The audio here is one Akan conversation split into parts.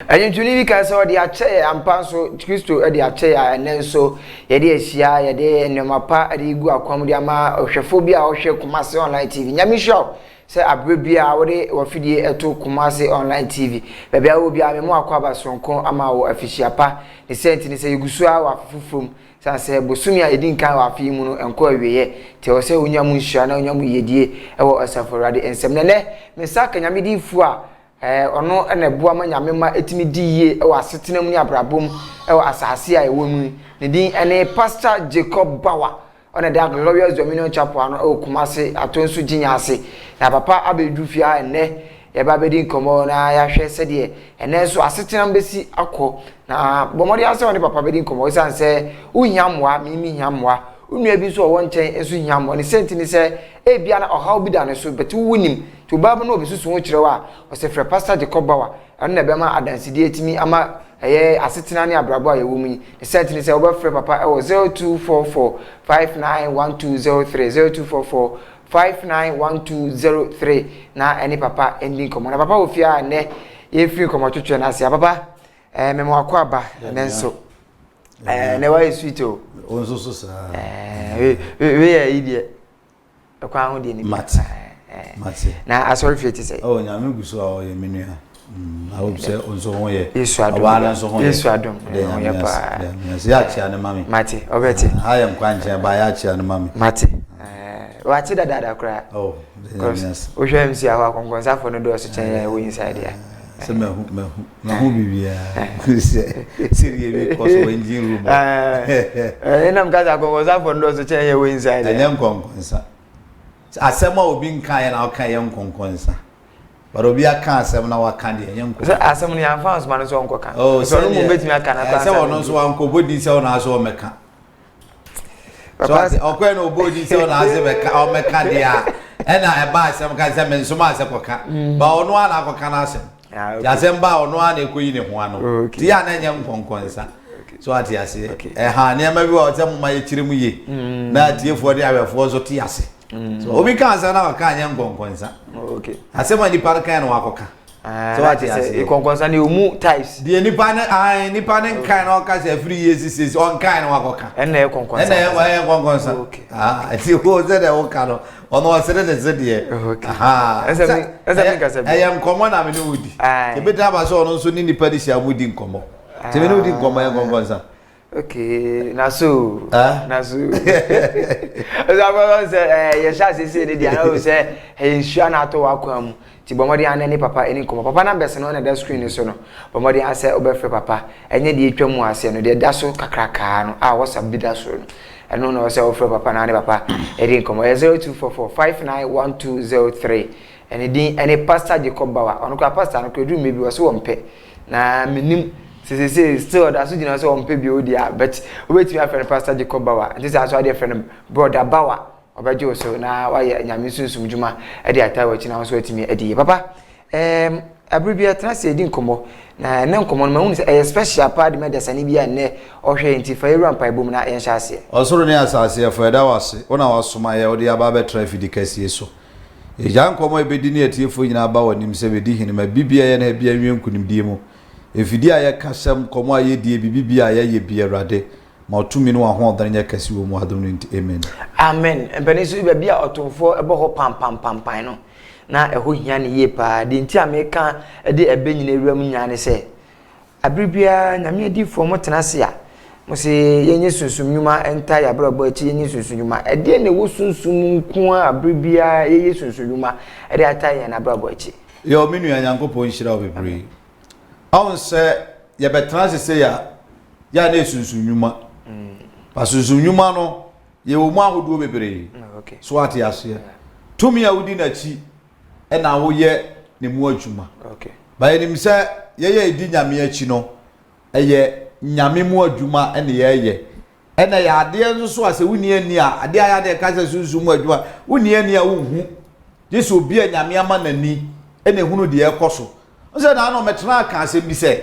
Enye ntuni bi ka se odi ache ampa so Kristo edi ache ya enen so ye de ahia ye de enemapa edi gu akwam de ama ohwefo bi a ohwe Kumasi Online TV nyame show se abrebia wode wafidie eto Kumasi Online TV bebia wo bia me mo akwaba sonko ama wo afihyiapa ne senti ne se yegusu a wafufum sanse bosumi a edin kan wafi mu no enko awiye te wo se onyamu nhia na onyamu yedie ewo asaforade ensem ne me saka nyame di fu a ono ene boa ma nyame ma etimi di yie ewo asetena mu ni abrabom ewo asase a ewo mu ne din ene Pastor Jacob Bawa ona da Glorious Dominion Chapel ano ewo Kumasi atonsu ginyase na papa abedu fia ene ye ba bedi nkomo na ya hwe sede ene so asetena mbesi akọ na bomori ase oni papa bedi nkomo sanse unyamwa mimi nyamwa unua bi so wo nchen enso nyamwa ne senti ni se e bia na ohaw bi da ne so betu wunim to baba no obesusu wo kire wa o se frɛ Pastor Jacob Bawa eno na be ma adansidi etimi ama eye asetena ne abrabo a ye wo mu ne senti ni se wo ba frɛ papa e wo 0244591203 0244591203 na eni papa ending komo na papa ofia ne ye free komo twetwe na asia papa memo akwaba nenso ne wa sweet o onso so sa we ya idie akwa ho de ni mate na asori fieti say oh nyame guso a o ye menua I hope say onso ho ye Yesu adom Yesu adom ye pa ya chia ne mami mate obeti I am kwanche ba ya chia ne mami mate wachi dada kra oh yes o hwe MC awa konkonsa fo no do so chen we inside ya se mehu bibia serie be cause we engine room ena mkaza konkonsa fo no do so chen we inside ya enya konkonsa asema obi nkan ya na o kan ya konkonsa but obi aka asem na wa kan de enya konkonsa asem no ya fans man so onko kan so no mo betimi aka na kan se wono so anko bodi se wono aso meka so okwe no bodi se wono aso meka o meka dia ena eba asem kan se men so ma se koka ba ono ana akoka na asem ya se mba ono ana ekoyi ne ho ano ti ya na enya konkonsa so ati ase ha ne ma bi o te mo ma ye kiremu ye na tiefo de awefo so ti ase so obi kan sa na ka anya konkonsa okay asema ni parka na wakoka so ati ase konkonsa ni omu types die ni pa ne kan na ka se free yesis on kan na wakoka ena e konkonsa ena e konkonsa ati ho ze de wo ka no ono wasere de ze de ese mi ka se I am common na me no wudi e beta ba so ono nso ni nipa di sia mudi nkomo te me no wudi nkomo ya konkonsa okay na so azaba say ye sha se ni dia na say e nsua na to wakwan ti bomodi anani papa eni nkomo papa na bese no na da screen so no bomodi ase obefre papa enye de etwam ase no de da so kakraka no a WhatsApp bi da so no eno no say ofre papa na ne papa eni nkomo 0244591203 eni din eni Pastor Jacob Bawa ono kwa pastor no kwedu mebi wo so wompe na menim se still da so jina so wompe bi odia but obetimi afre Pastor Jacob Bawa this is how they friend brother Bawa obajo so na wa nyame sunsum djuma e de ata wachi na so atimi edi papa abribia transe edi nkomo na ne nkomo no ma hu se special part medicine bia ne ohwe ntifa eru ampa ibom na yen hyase osoro ne asase ya feda wase ona wasoma ye odi aba be traffic kasie so e jan nkomo ebedi ne atiefo nyina aba wanim se bedi hinima bibia ye na bia nwenkunim die mu efidi aye kasam komo aye die bibia aye bia rade ma otumi no ho odanya kasi wo mu adom nti amen empani so bia otomfo ebo ho pam no na eho hia ne ye pa de nti ameka de ebe nyina ewuam nyane se abribia nyame adifo mo tenase a mo se yenye sunsum nyuma enta ya brabo achi yenye sunsum nyuma ede ne wo sunsum nko abribia yenye sunsum nyuma ede ata ya na brabo achi yo menu ya nyankopon nhira obebre on se ye betrase se ya na sunsum nyuma sunsum nyuma no ye wo mu ahodo bebre okay so ati ase tumi ya udi na chi e na wo ye ne mu adwuma okay ba ye nim se ye edi nyame achi no ye nyame mu adwuma e ne ye na ya ade nso so ase wuni ani a ade aya de ka se sunsum mu adwuma wuni ani a wo hu jesu obi a nyame ama nani e ne hunu de ekoso nse na no metena ka ase bi se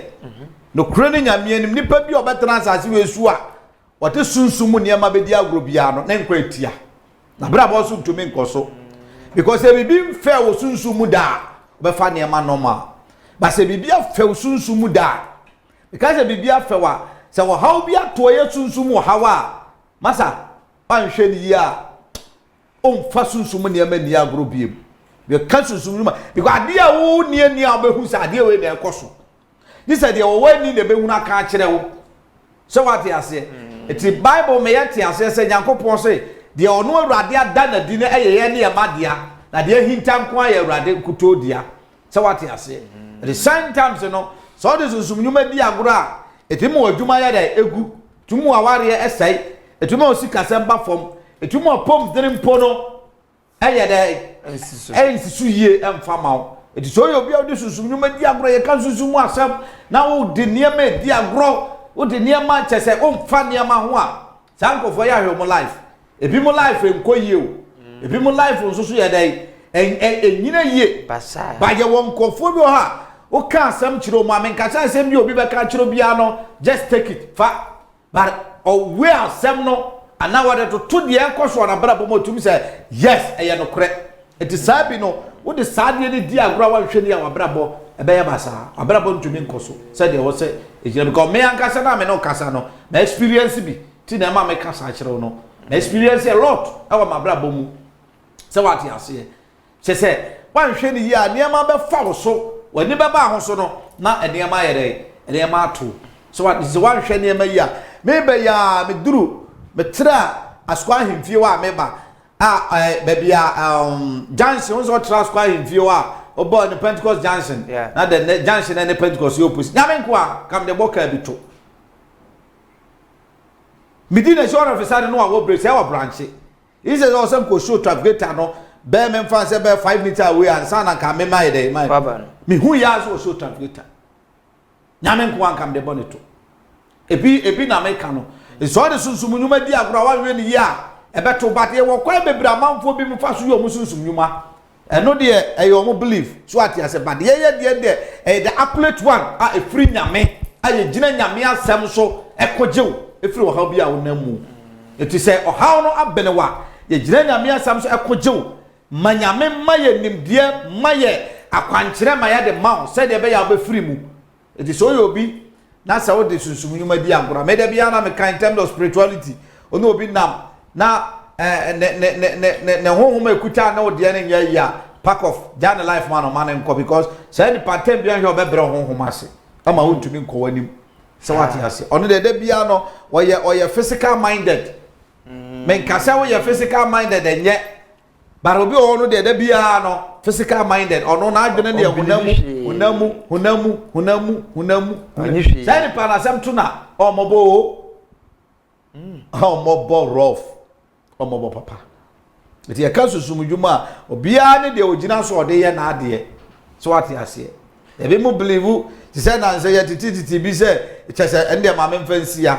no kure ne nyame anim nipa bi obetena asase we su a wote sunsum ne ma bedi agro bia no na nkwa etia na bra bo so ntumi nkoso because e bibi mfe wo sunsum da be fa ne ma normal ba se bibia few sunsumu da because bibia fewa se wo haw bia to ye sunsumu hawa masa anhwe ni ya on fa sunsumu ne ma ni agro biem be ka sunsumu ma because ade a wo ni abehu sa ade we na ekoso this ade wo wani na behu na ka kire wo so what ase eti bible me yete ase se Nyankopon se de ono awurade ada na di na eyeye ne yemadia na de hintam ko aye awurade kutodia so what ase at the same time no so de sunsumu di agro a eti mo adwuma ya da egu tumu aware esai eti mo sikasem ba fom eti mo pom drin pono eye da ensisu yie emfa mawo eti so yo bia de sunsumu di agro ye kan sunsumu asem na wo de niema di agro wo de niema chese o mfa niema ho a sankofo ya hwe mo life ebi mo life enkoyie o ebi mo life nso so ye dai enyina yie ba ye won kofo bi o ha o ka asem kiro mo amenka cha asem bi obi be ka kiro bia no just take it fa but o we asem no ana wade to de enkoso na bra bo tumi say yes eye no kore eti sabi no wo de saade ne di agro wa hwe ne ya wa bra bo ebe ya basa abra bo ntumi nkoso say de wo say ejira because me ankasa na me no kasa no na experience bi ti na ma me kasa kire no na experience a lot awa ma bra bo mu say what ya say wan hwe ne ya niam be fa wo so wani be ba ho so no na niam ayere niam ato so what is wan hwe niam ya me be ya me duru me tra askwa himfie wa me ba baby Johnson so tra askwa himfie wa obo the Pentecost Johnson na the Johnson and the Pentecost opposite nyame kwa kam de boka bi to midina short of side no wa brace ya branch he says also ko show trafficator no be me fan say be 5 meter away and sana ka me mai dey mai me hu ya so show trafficator nyame kwa kam de bonito ebi na me ka no so de sunsumu nyuma di agro wa we ni ya e beto bate wo kwa bebra manfo bi me fa so yo sunsumu nyuma eno de e yo mo believe so ati ase bade ye de the applet one a free nyame a ye gina nyame asem so ekojew e free wo ha bi a wo namu eti se o ha no abenewa ye gina nyame asem so ekojew manyame maye nimdie maye akwankire maye de mawo se de be ya be free mu eti so yo bi na sa wo de sunsumu nyuma di agora me de bia na me kan terms of spirituality ono obi nam na ne honhom ekuta na ode ne nya ya pack of jana life man o man enko because say ni pattern bia hwe obebre honhom ase ama wontumi nko wanim se wati ase ono de bia no oye physical minded men kasa wo ye physical minded enye barobi ono de bia no physical minded ono na adwene ne hunamu say ni pa na sem tuna omobo rough omobo papa eti ya kan susum dwuma obia ne de ogina so ode ye na ade so ate ase e be mo believe ti say na say titi bi say chese ende ma me mfansia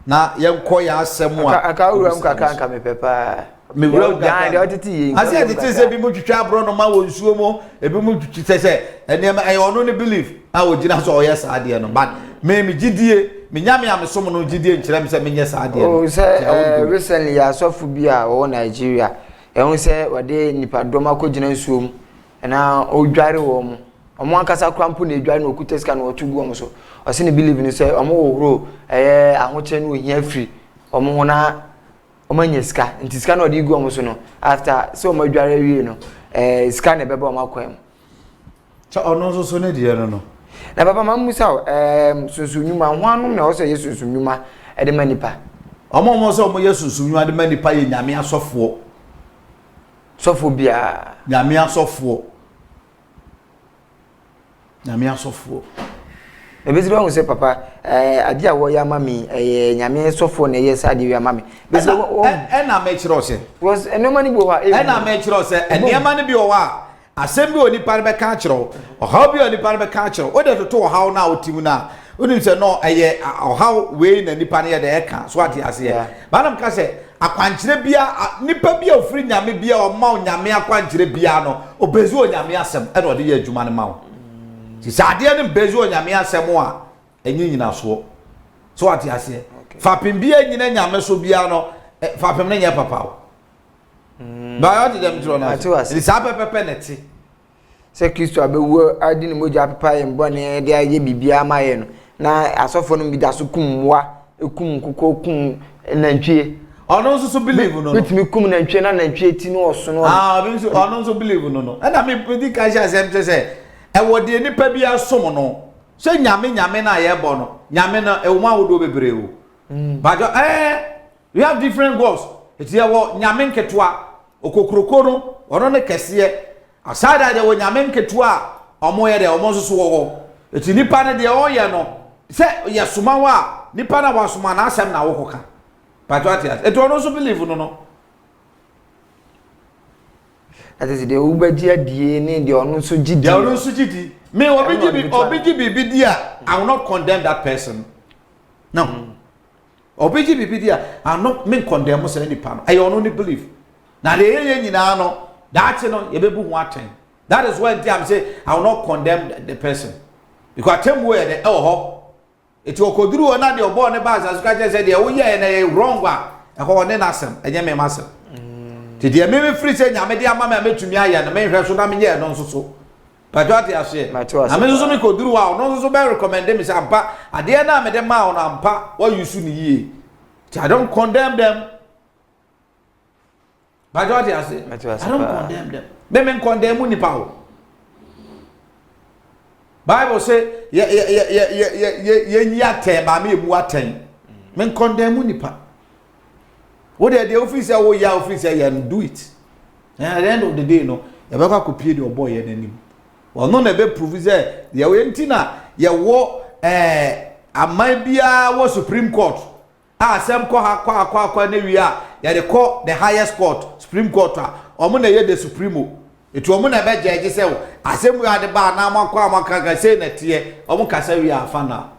na ye nko ya asem a aka uru nka me pepa me wura da de otiti ye ase titi say bi mo twitwa abro no ma wo nsuo mo e bi mo twitwa say ende ma e ono ne believe a ogina so o yes ade no but me gidie me nyame amesom no gidie nkyere me say me nye sa ade no o say recently ya sofu bi a wo Nigeria ehun se wade nipa doma ko gina nsuom na odware wo mu omo akasa krampo na edware na okuta sika na otugu omo so o se ne believe ni se omo wohoro ahoche no ohia free omo hona omo nya sika nti sika na odi gu omo so no after se omo adware wie no sika na bebe omo akwam so ono so ne die no na baba mamusa sunsunyuma hwanu na o se yesunsunyuma e de manipa omo so omo yesunsunyuma de manipa ye nyame asofo sofobia nyame asofo ebeziro hu se papa ade a wo ya mami nyame sofo na ye sade wi mami beziro na me kire o se was enoma ni bo ha na me kire o se enema ni bi o wa asem bi oni par be ka kire o ha bi oni par be ka kire o de to ha na otimu na oni se no ha we na nipa na ye de ka so ate ase ye banam ka se akwankyere bia nipa bia ofri nyame bia o ma nyame akwankyere bia no obezu o nyame asem e na ode ye adwuma ne ma wo ti sade ne bezu o nyame asem a enyi nyina so ate ase fapem bia nyina nyame so bia no fapem ne nya papa wo ba ya de dem tro na ti sa pepepe neti se Kristo abewu adi ne moja papa ye mbone de aye bibia ma ye no na asofo no bi da so kumwa ekum kokko kum nantwie ono nso so believe no bitimi kum nantwie na nantwie ti no oso no bi nso ono nso believe no e na me pedi ka sha sem se e wode nipa bi asom no se nyame na ye bo no nyame na e wo ma wodo bebre wo but we have different gods eti ye wo nyame nketoa okokroko no ono ne kese asada de wo nyame nketoa omo ye de omo nso so wo eti nipa ne de o ye no se ye soma wa nipa na wasoma na asem na wokoka but what it eti ono nso believe no that is the ubaji adie ne de ono nso gidi de ono nso gidi me obiji bibi dia I will not condemn that person no obiji bibi dia I will not mean condemn say any pan I only believe na de ye nyina no that no ye bebu ho aten that is when I'm say I will not condemn the person because atem where the ho eti okoduru na de obo ne ba as ka say de wo ye na wrong wa e ho ne nasem enye me masem ti de me free say nyame de ama me metumi aya na me hwe so na me ye no nso so Pajwati ashe. Amezo me koduru wa no so be recommend me say ampa ade na me de ma on ampa what you su ni ye. I don't condemn them. Pajwati ashe. I don't condemn them. Me condemn ni pa o. Bible say ye nyate ba me mu aten. Me condemn ni pa. What the office say ya office ya do it. And at the end of the day no, you better copy the boy ye nanim. Well, no na be prove say ye we ntina ye wo aman bia wo Supreme Court asem ko akwa na wi a ye de ko the highest court Supreme Court a omo na ye the supremo etu omo na be judge say asem wi ade ba na amakwa amaka say na tie omo kasa wi afa na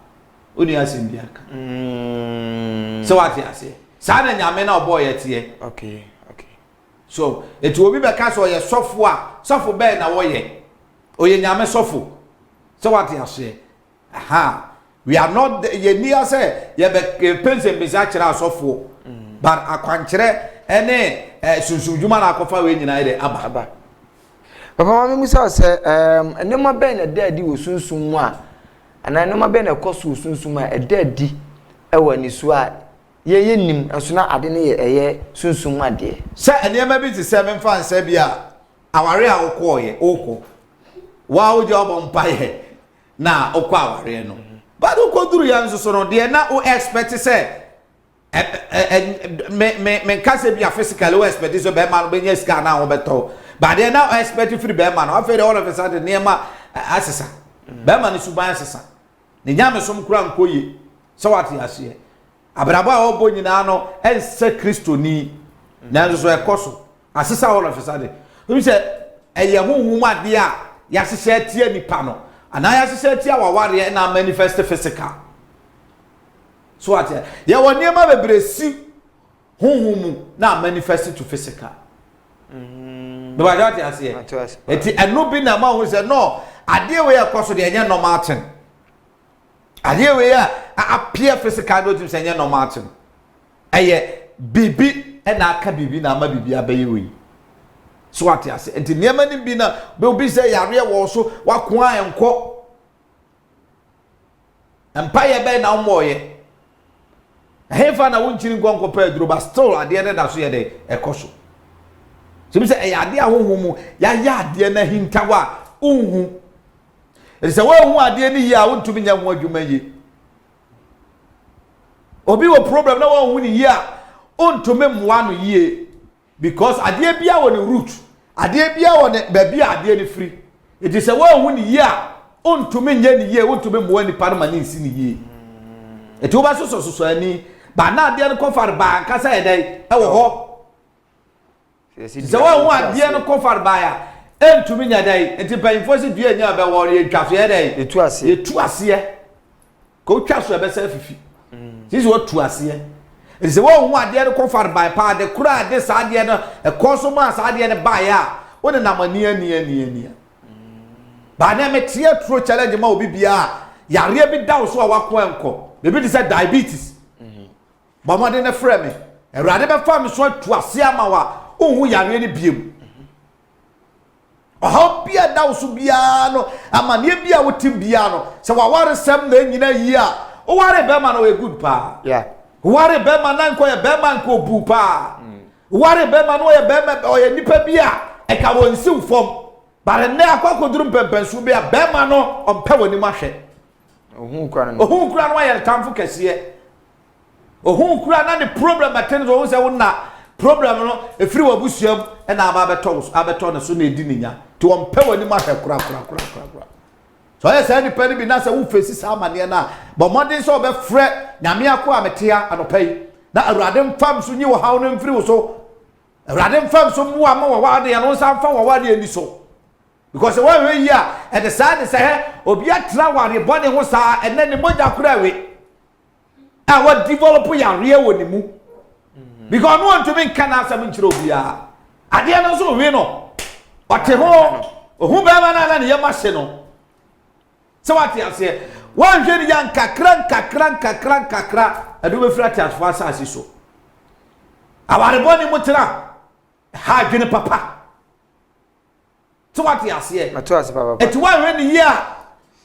oni asem bia ka so what you say sa na nyame na obo ye tie okay so etu obi be ka so ye sofo a sofo be na wo ye oye nyame sofo so what you say aha we are not ye near say ye be pense mbisa kira sofo but akwankere ene sunsunjuma na akofa we nyina ide aba papa mama musa say enema ben na dadi wo sunsun mu a ana enema ben na koso sunsun mu a dadi ewa ni so a ye nim enso na ade ne ye sunsun mu ade se enema bi ti 7 fan se bia aware a okọ ye okọ wa o job on paye na okọ aware no but okọ duru ya nso so no de na o expect say me kase bia physically o expect so be man be nya sika na o beto but de na o expect free be man afere all of a sudden nema asesa be man suban asesa ne nya me som kura nkoye so what ya se abrabo a obo nyina no ense kristoni na nso so ekoso asesa all of a sudden we say eye honhum ade a ya sese tie nipa no ana ya sese tie awaware na manifest physical so what ya woni ma bebresi honhum na manifest to physical be ba jati ase eti eno bi na ma hu se no ade we ekoso de enye normal ten ade we ya appear physical no tim se enye normal ten eye bibi na aka bibi na ama bibi abaye we so what ya say enti niam ni bi na be obi say yare wo so wakoa enko empire be na omoye hefa na wonchiri nkonko pedro but still ade ne da so ye de ekoso so bi say ade ahohomu ya ade na hintawa unhu e say wo hu ade ni yi a wontumi nya ho adwuma yi obi wo problem na wo hu ni yi a ontumi mmoa no yi because ade bia wo ne root ade bia wo ne ba bia ade ni free it is a wo hu ni yi a ontumi nya ni yi wontumi mmoa ni parma ni nsi ni yi etu ba so ani ba na ade no kofar ba kasa edai e wo ho se wo hu ade no kofar ba ya entumi nya dai enti painfo se dua nya ba wo re twa so edai etu ase ko twa so be sa fifi sisi wo tu ase se wo hu ade no kofar ba pa de kura ade sa ade no e koso ma sa ade ne ba ya wo ne na mani ani ba na me tie tro challenge ma obi bia yare bi dawo so a wako enko bebi di say diabetes ba mo de ne frɛ me erade be fa me so tu ase ama wa ohu yare ni biem oha bia da wo so bia no amane bia wotim bia no se waware sem na nyina yi a o ware be ma no we good pa yeah ware be ma na nko ye be ma nko bu pa ware be ma no ye be ma o ye nipa bia e ka won siw fom bare ne akwakoduru pempensu bia be ma no ompe woni ma hwe ohun kura no ye tamfo kese ohun kura na the problem aten so say wona problem no efiri wabusuam e na aba abeto na so na edi ninya to ompe woni ma hwe kura so yes any penny bi na say wo face sa amane na but modern so be frɛ nyame akɔ ametea anopai na awurade mfam so nyi wo hawo no mfiri wo so awurade mfam so mu ama wo wade ya no sa mfa wo wade ani so because when we here at the side say obi atra ware bone ho sa ene ne moja kura we a what develop ya rie woni mu because no want to be kana asam nchiro bia ade no so we no ote ho ohun ba na ne yema hye no so what you say one hwe ni yan kakra adu be frati asfa asase so aware bone mu tra ha dwene papa so what you say mato papa et one hwe ni ya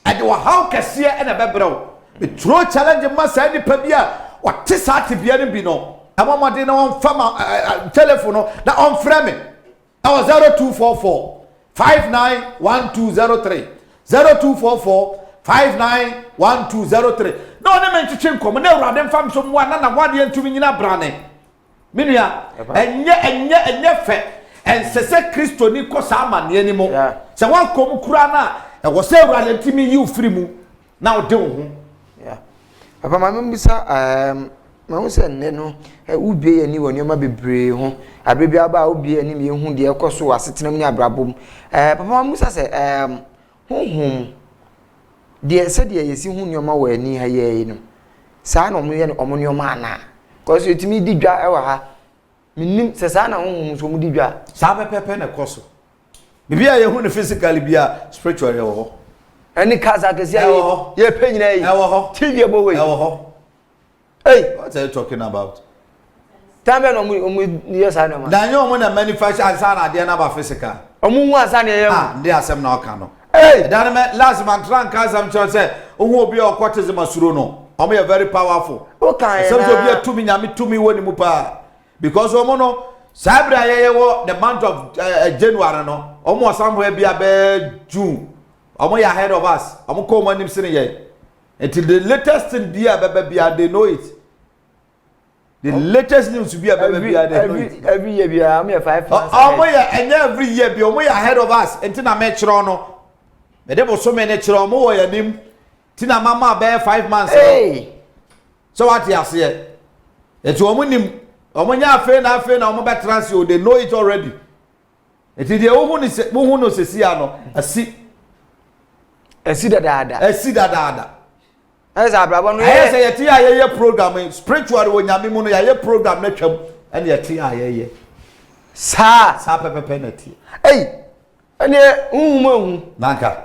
ade wa how kese e na bebrew be throw challenge masa ni pa bia ote sa te bia ni bi no amamade na on fama telephone na on frame our 0244 591203 0244 591203 no ne menchiche nkom na urade mfam so mwa na wade ntumi nyina brane menua enye fe ensese kristo ni kosa amane ni mo se wan kom kura na e wo se urade ntimi yi ufiri mu na ode wo ho papa mama mbisa mahu se nne no ubie ani woni oma bebre ho abrebia ba ubie ani me hu de ekoso asetenam ni abrabom papa mama mbisa se honhom de se de yesi hu nyoma wa ani ha ye no sa na omo ye no omo nyoma ana cause etimi di dwa ewa ha minim se sa na honhom so mu di dwa sa pepepe na koso bibia ye hu ne physically bia spiritually ye wo ani kaza kesia ye penyina yi ewo ho tv ebo we ewo ho hey what are you talking about tambe no omo ye sa na ma danyo omo na manufacture ansa na de na ba physical omo hu ansa na ye ndi asem na oka no hey dan me last man tran kasam cho say ohu obi okwoteze masuro no omo ye very powerful okay some obi atumi nyame tumi woni mu pa because omo no sabra ye wo the month of January no omo somewhere bia be June omo ya ahead of us omo ko mo nim sene ye until the latest thing bia bia they know it the latest news bia bia they know it every year bia am 5 months omo ya every year bia omo ya ahead of us until na me chiro no me dey so me ne chiro omo wo ya nim tina mama be 5 months hey so what you say etu omo nim omo nya afe na omo be transfer they know it already eti de wo hu no sesi ano asi dada esa abrabo no ye say yeti ayeye program spiritual wo nyame mu no ye program na twam ene yeti ayeye sa pepepe na ti hey ene hu nanka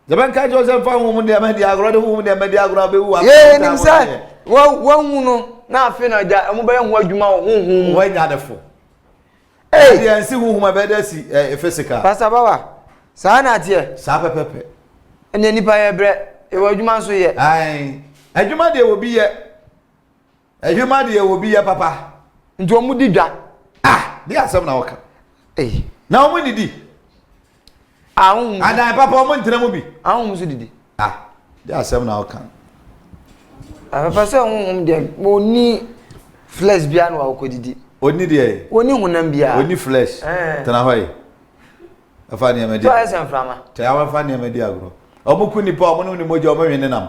jaban ka Joseph fa hu mu de amadi agro de hu mu de amadi agro be hu ye nim say wo hu no na afi na ja mo be hu adwuma hu wo nya defo hey ye nsi hu ma be da si physical pastor baba sa na tie sa pepepe ene nipa ye bre e wo adwuma so ye ai adwuma de wo bi ye adwuma de wo bi ye papa nti o mu di dwa di asem na waka eh na o mu ni di ahun adan papa o mu ntina mu bi ahun so didi di asem na waka papa se ahun de mo ni flesh bia no wa ko didi oni de oni hunam bia oni flesh tana hoy afani amedi to esen frama te awafani amedi agro omuku nipa omo ni moja omo hwene nam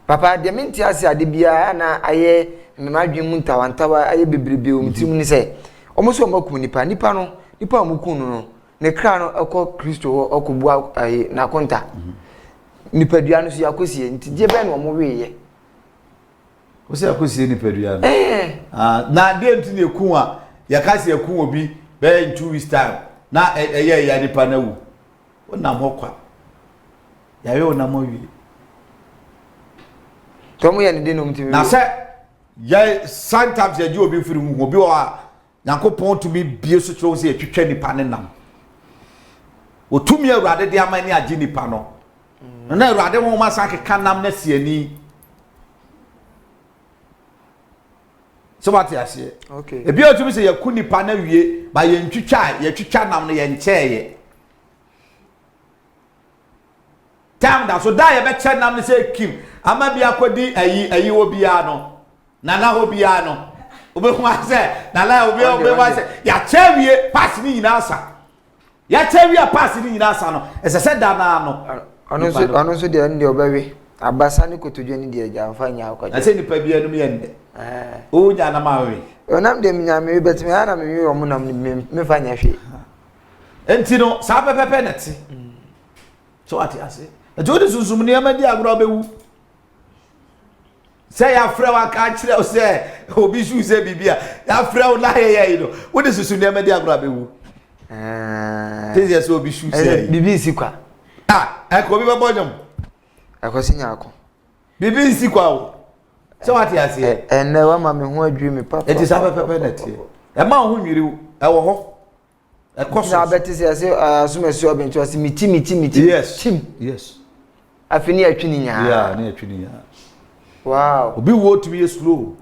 papa de minti ase ade bia na aye memadwen mu ntawantawa aye bebrebe o mtim ni se omo so omakum nipa no nipa omuku no ne kra no ekọ Kristo okobua aye na konta nipa dua no so yakosie nti je be na omo weye o se yakosie nipa dua no na de nti ne ku a yakase yakun obi be in 2 weeks time na eye ya nipa na wu wona mo kwa yawe wona mo wi to mo ye ne de no mti na se ya sometimes ya ji obi firi mu obi wa Yankopon to me bie so tro se etwetwa nipa ne nam otumi awurade de amani agi nipa no na awurade wo ma sa keka nam na siani so what ya say okay ebi otumi se yaku nipa na wie ba ye ntwitwa nam no ye nkyeye tam da so da ye be che nam no se kim ama bia kodi ayi obia no nana obia no obehu ase nana obe wa se ya chewie pass ni nyina asa ya chewie pass ni nyina asa no ese da na no ono so de ndi obawe abasa ni kotodwe ni de agya mfanya akwaje ase nipa bia no me nde o nya na mawe onam de nyame betime ana me wi omo nam me fanya hwe enti no sa pepepe neti so ati ase ejodi sunsun ni amadi agro bewu say ya frɛ wa ka kyerɛ o sɛ obi shu sɛ bibia ya frɛ o la ye no wo de sunsun ni amadi agro bewu tezi sɛ obi shu sɛ bibi sikwa ko bi bebo nyom akosi nyako bibi sikwa o so what ya say enne wa ma me ho adwi me papa eti sa pepepe neti e ma ho nwiri e wo ho e koso na beti se asumesi obentu ase miti yes yes afini atwini nya yeah na atwini nya wow obi wo to be slow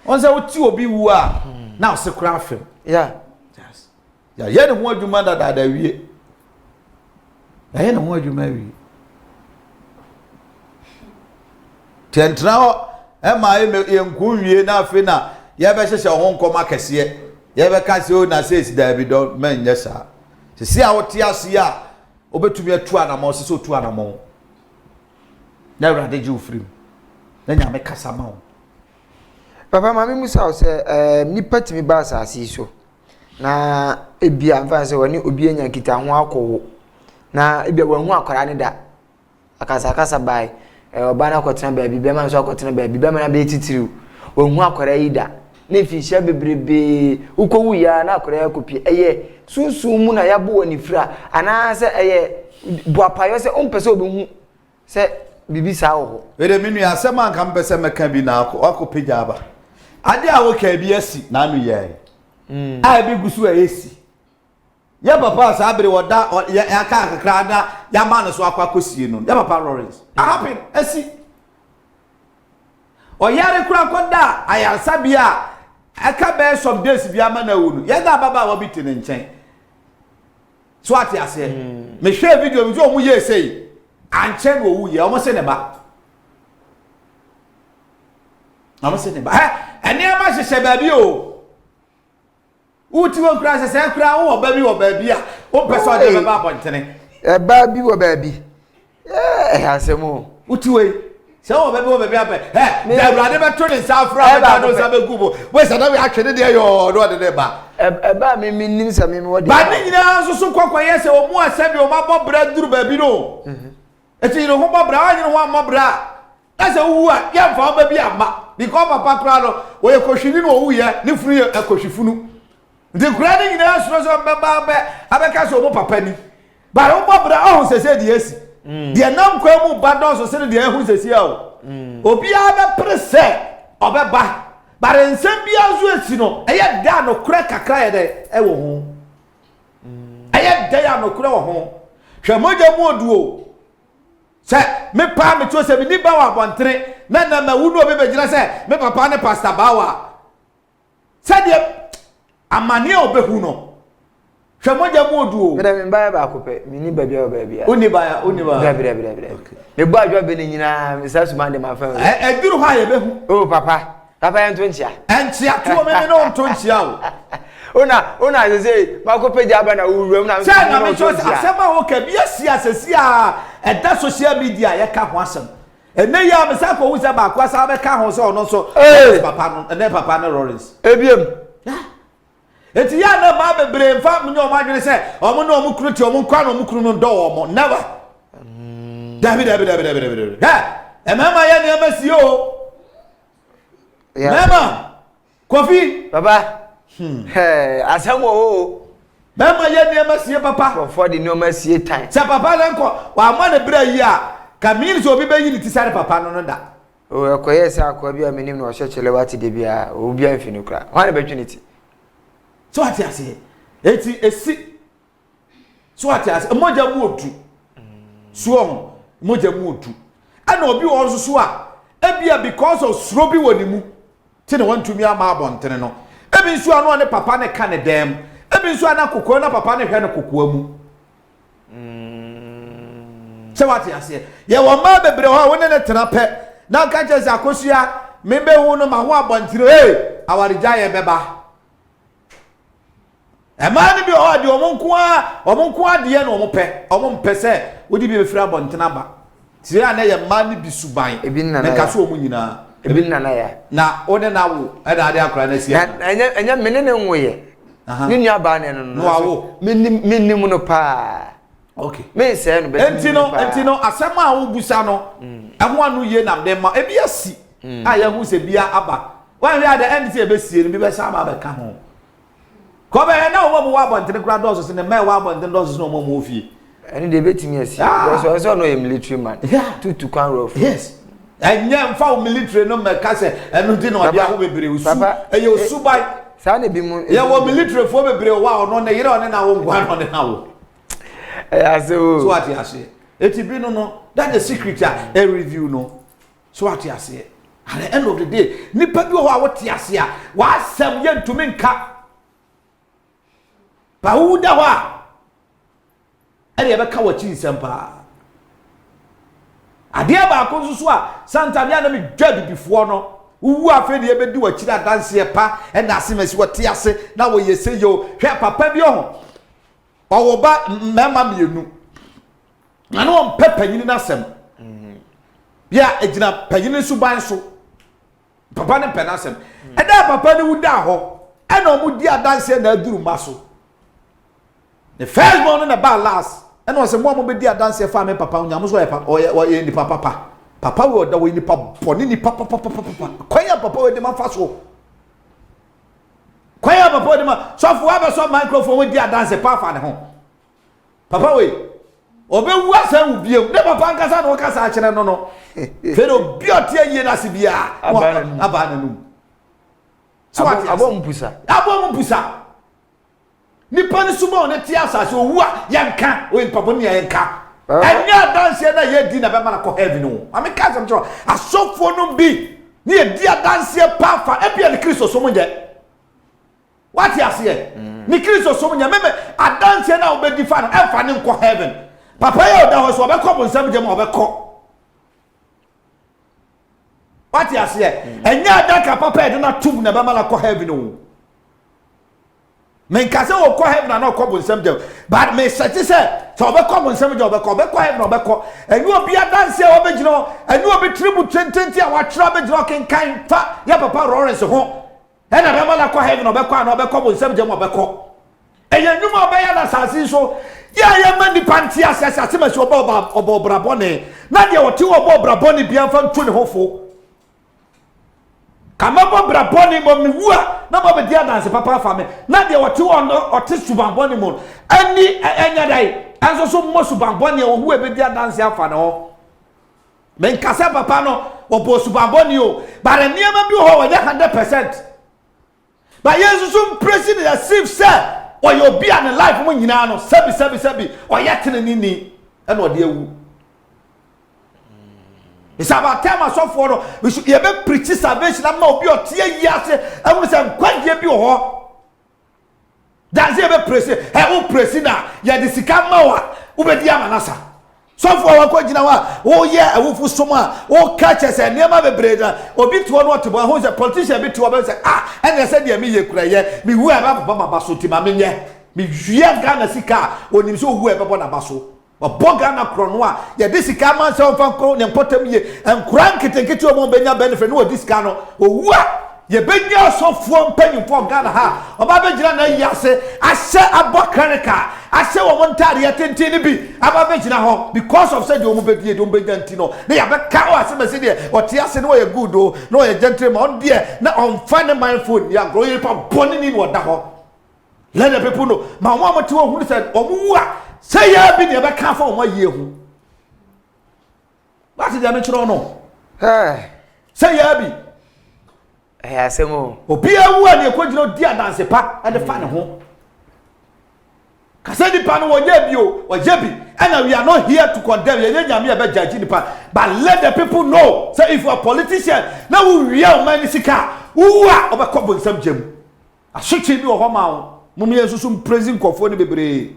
on say oti obi wu a na o se kura afem yeah yes yeah ye ne ho adwuma da wie ye ne ho adwuma wie tentra e ma ye nku wie na afi na ye be hyehyɛ ho nkɔma kɛse ye be ka se o na se da bi do man nya sa se a wote ase a obetumi atu anamo se so tu anamo na urade ji ofrim na nyame kasa ma wo papa mami musa o se nipa timi ba asase so na ebia mfa se woni obi anya kita ho akɔwo na ebia wanhu akwara ne da akasa bai oba na kwotena baabi be ma so kwotena baabi be ma na be titiriu wanhu akwara yi da na fi hia bebrebe ukowu ya na akwara ya kopi eye sunsun mu na ya bo woni fira ana se eye boapayo se ompese obehu se bibi sa ho ere minu ya se man kan pese meka bi na akopija aba ade a wo ka bi asi na anu ye a bi gusu esi ya papa sa abere woda ya ka kakra da ya ma no so akwakosie no ya papa Lawrence happen asi o yare kura koda ayansa bia aka be some days bia ma na wonu ya da baba wo bi tene nchen so ati ase me hwe video mi o mu ye sei anche no wu ye o mo se ne ba amo se ne ba ene ma hyehyɛ ba bi o uti wo kura se kura wo ba bi a o person de ba abontene ba bi wo ba bi asemo uti we se wo ba bi ape da urade be to ne sa fra ba do sa be gubo we sa na we atwene de yo do de ba ba me nim sa me wo de ba ni nyina so kokwaye se o mu asabi o ma bobra duru ba bi no eti no ho bobra anyi no ho amobra ase wu a ye mfa ba bi ama because papa kura no wo ye kohwini no wu ye ne funu ye akohwifunu de kura ni nyina so ba abeka so mo papa ni ba ho bobra o sese de esi de nam kwa mu ba do so se de ehu sese a o obi a be prese obeba bare nsem bi azu esi no eye da no kura kakra ye de e wo ho eye da ya no kura wo ho hwe moja mu oduo se me pa me to se me ni ba wa bontre na ma wu no be begyina se me papa ne pastor bawa se de amane obehu no hwe moja mu oduo me da me ba ba akopɛ me ni ba bia oni ba bra me bo adwa be ni nyina me sa suma de ma fa duru ha ye behu oh papa ya ntonchia enchia to me no ntonchia o ona ze ma ko peja ba na wurum na se na me cho asema wo ka bia si asesi a eda social media ye ka ho asem ene ya me sa ko wu se ba kwa sa be ka ho se ono so papa no Lawrence ebiem eti ya na ma bebre mfa me no ma dwene se omo no omo kru ti omo kwa no omo kru no do omo never David mama ya ni amasi o mama Kofi baba asamo o mama ye ni amasie papa for the no masie time se papa lenko wa ma na bra yi a kamil so obi be yi ti sare papa no da o ekoye se akwa bi aminim na o hyekyele wati de bia obi amfini kra wan be twiniti so ati ase eti esi so ati as moja mu otu so moja mu otu ana obi wo nso so a ebia because of suro bi woni mu ti ne wantumi ama abontene no ebi nso anu ne papa ne ka ne dem ebi nso ana kokoro na papa ne hwe ne kokoa mu se wati ase ye wo ma bebre ho woni ne tena pe na ka che se akosua membe hu no ma ho abontire awarija ye beba emani bi ho de omonko ade na omompe se wodi bi befira abontena ba tire ana ye mani bi suban ne ka so omu nyina ebi nana ya na one na wo e da ade akora na sia enya menene nwoye ni nua ba ne no awo minnim no pa okay me say no be entino asema a wo busa no eho anu ye na dem ma ebi asi a ye hu se bia aba wan we ade end se be sie no bi be sa ba be ka ho ko be na wo mo wa bonten kra dozo se ne me wa bonten dozo no mo ofie eni de betimi asi so no a military man to kan rough yes enye mfa military no me ka se enu di no dia ho bebre usu eye osubai sa na bi mu ye wo military fo bebre wa ono ne yire one na wo ngwa no ne na wo so what you say eti bi no that the secret a review no so what you say at the end of the day nipa bi ho a wo te ase a wa asem ye ntumi nka ba wu da ho a ere be ka wa chi nsem pa ade ba ko nsusu a santa bia na me dwa bibifo no wu afa de be di wa chi adanse pa e na asemasi wo te ase na wo yese yo hwe papa bi ho owo ba mema mienu na no mpepanyini na sem bia ejina panyini suban so papa ne pena sem eda papa ne wuda ho e na omu di adanse na aduru maso the first born na ba last e na se mo be di adanse fa me papa nyamo so ye ni papa we oda we ni papa ni papa kwanya papa we de ma fa so kwaya papa de ma so fo aba so microphone we di adanse pa fa ne ho papa we obewu asan ubiem de papa nkasa na okasa a kire no fero bioti aye na se bia aba na num so abom pusa nipa ni sumo ne ti asase owu a yanka we papa ni yanka anya adanse na ye di na be ma na ko heaven no am ka sam cho asofo no bi ni ye di adanse pa fa e bia ne Kristo so mo je what you say ni Kristo so nya meme adanse na obedi fa no e fa ne nko heaven papa ye oda ho so obekọ bo nsam je ma obekọ what you say enya adaka papa e na tum na be ma la ko heaven o men ka se wo ko heaven na ko bo nsam je but me sati se so obekọ bo nsam je obekọ heaven obekọ enu obi adanse obegino enu obi tribu 2020 a wa tra begino kenkan fa ya papa Lawrence ho ena be mala ko heaven obekọ na obekọ bo nsam je mo obekọ eya nyuma obeya na sasi so ya mani panti asase ma so obo brabone na de wote obo brabone bia fa ntu ne hofo kama bo brabone mo miwua na bo be dia dance papa fa me na de wote ono ote subambone mo ani enya dai anso so mo subambone ohu e be dia dance afa na ho men kasa papa no obo subambone o bare niam bi ho wa 100%. But Jesus so president as if say or you be an life mo nyina no sebi or yetene ni and o de ewu. It's about time I saw for we should be preach salvation am na obi o tie yi ase e wo say kwagye bi ho. That's e be preach e wo preach na ye de sika ma wa wo be di amanasa. So for wa kwagina wa wo ye e wo fu soma wo catch say niam be breda obi to no to bo ho say politician bi to be say and say de mi ye kura ye mi wu aba baba baso ti ma menye mi hwia Ghana sika onim so wu e baba na baso obo Ghana kro no a ye de sika man say on fan ko ne potam ye enkura nketenkete o mo benya benefit no di sika no owu a ye benya so fo mpanyimfo Ghana ha oba be gira na yase ahye abokaneka ahye wo montare ye tentini bi aba be gira ho because of say de o mo be die de o be ganti no na ya be ka o asemase de o te ase no ye good o no ye gentleman on de na on find mindful ya grow ye pa boni ni wo da ho let the people know ma wo mo te wo hu say o mu a say ya bi ne be ka fa o mo ye hu what is the mention no say ya bi asemo obi awu a ne kwagina di adanse pa e de fa ne ho Kase nipa no woje bi o, woje bi. And we are not here to condemn. Ye nyame e be judge nipa. But let the people know. Say if you are a politician, now we are man sika. Uwa obekọ bonsam jam. Asotwe bi wo ho ma wo. Mumye susum praising kofo ne bebre.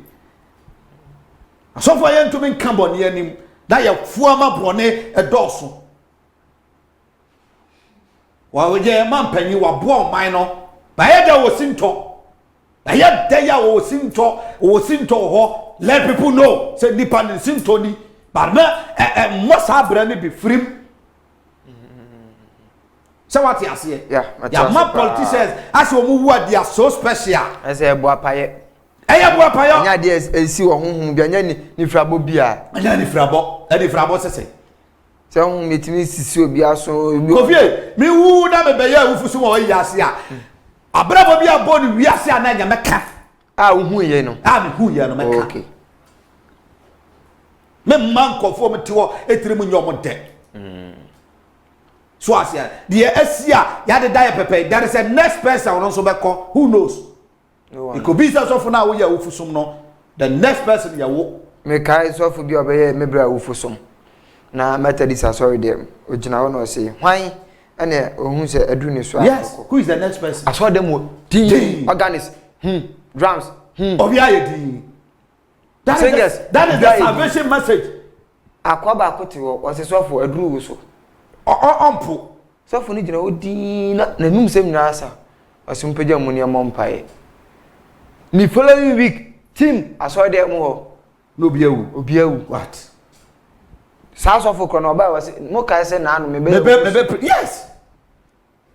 Asofo ye ntumi nka ne anim. Da ye fuama bone edoso. Wa woje man panyi wa bo man no. Ba ye da wo sinto. Ba ye da ya wo sinto ho. Let people know say nipa ne sinto ni. But na mosa bra ne be free. So what you say? Yeah, my politicians as we move they are so special. As a boy paye. Eye boy paye. Nya dey esi wo honhom bia nya ni frabo bia. Nya ni frabo sese. Se honhom metimi sisi obi aso. Kofie, mi wu na me be ya wufu so wo yi ase a. Abrabo bia bo ni wi ase a na nya meka. Ah hu ye no. Ah me hu ye no meka. Okay. Me man kofo me tiwo etiri mu nyom de. So as the Asia, you had the diet pepe. There is a next person also be called. Who knows? No, it could be so for now. We are ufusum no. The next person you wo. Me kai so for be obey me bra ufusum. Na Methodist sorry them. Ojina wono say hwan ene ohun se aduni so. Yes. Who is the next person? I saw them organist. Drums. Obia yedi. That is the salvation message. Akwaba akoti wo se so for aduru so. Ompo so for ni gina odi na num sem nyasa asumpagya mu ne mompae ni following week team aso dem ho no obi awu what sa so for kono ba was mo kai say na anu me be yes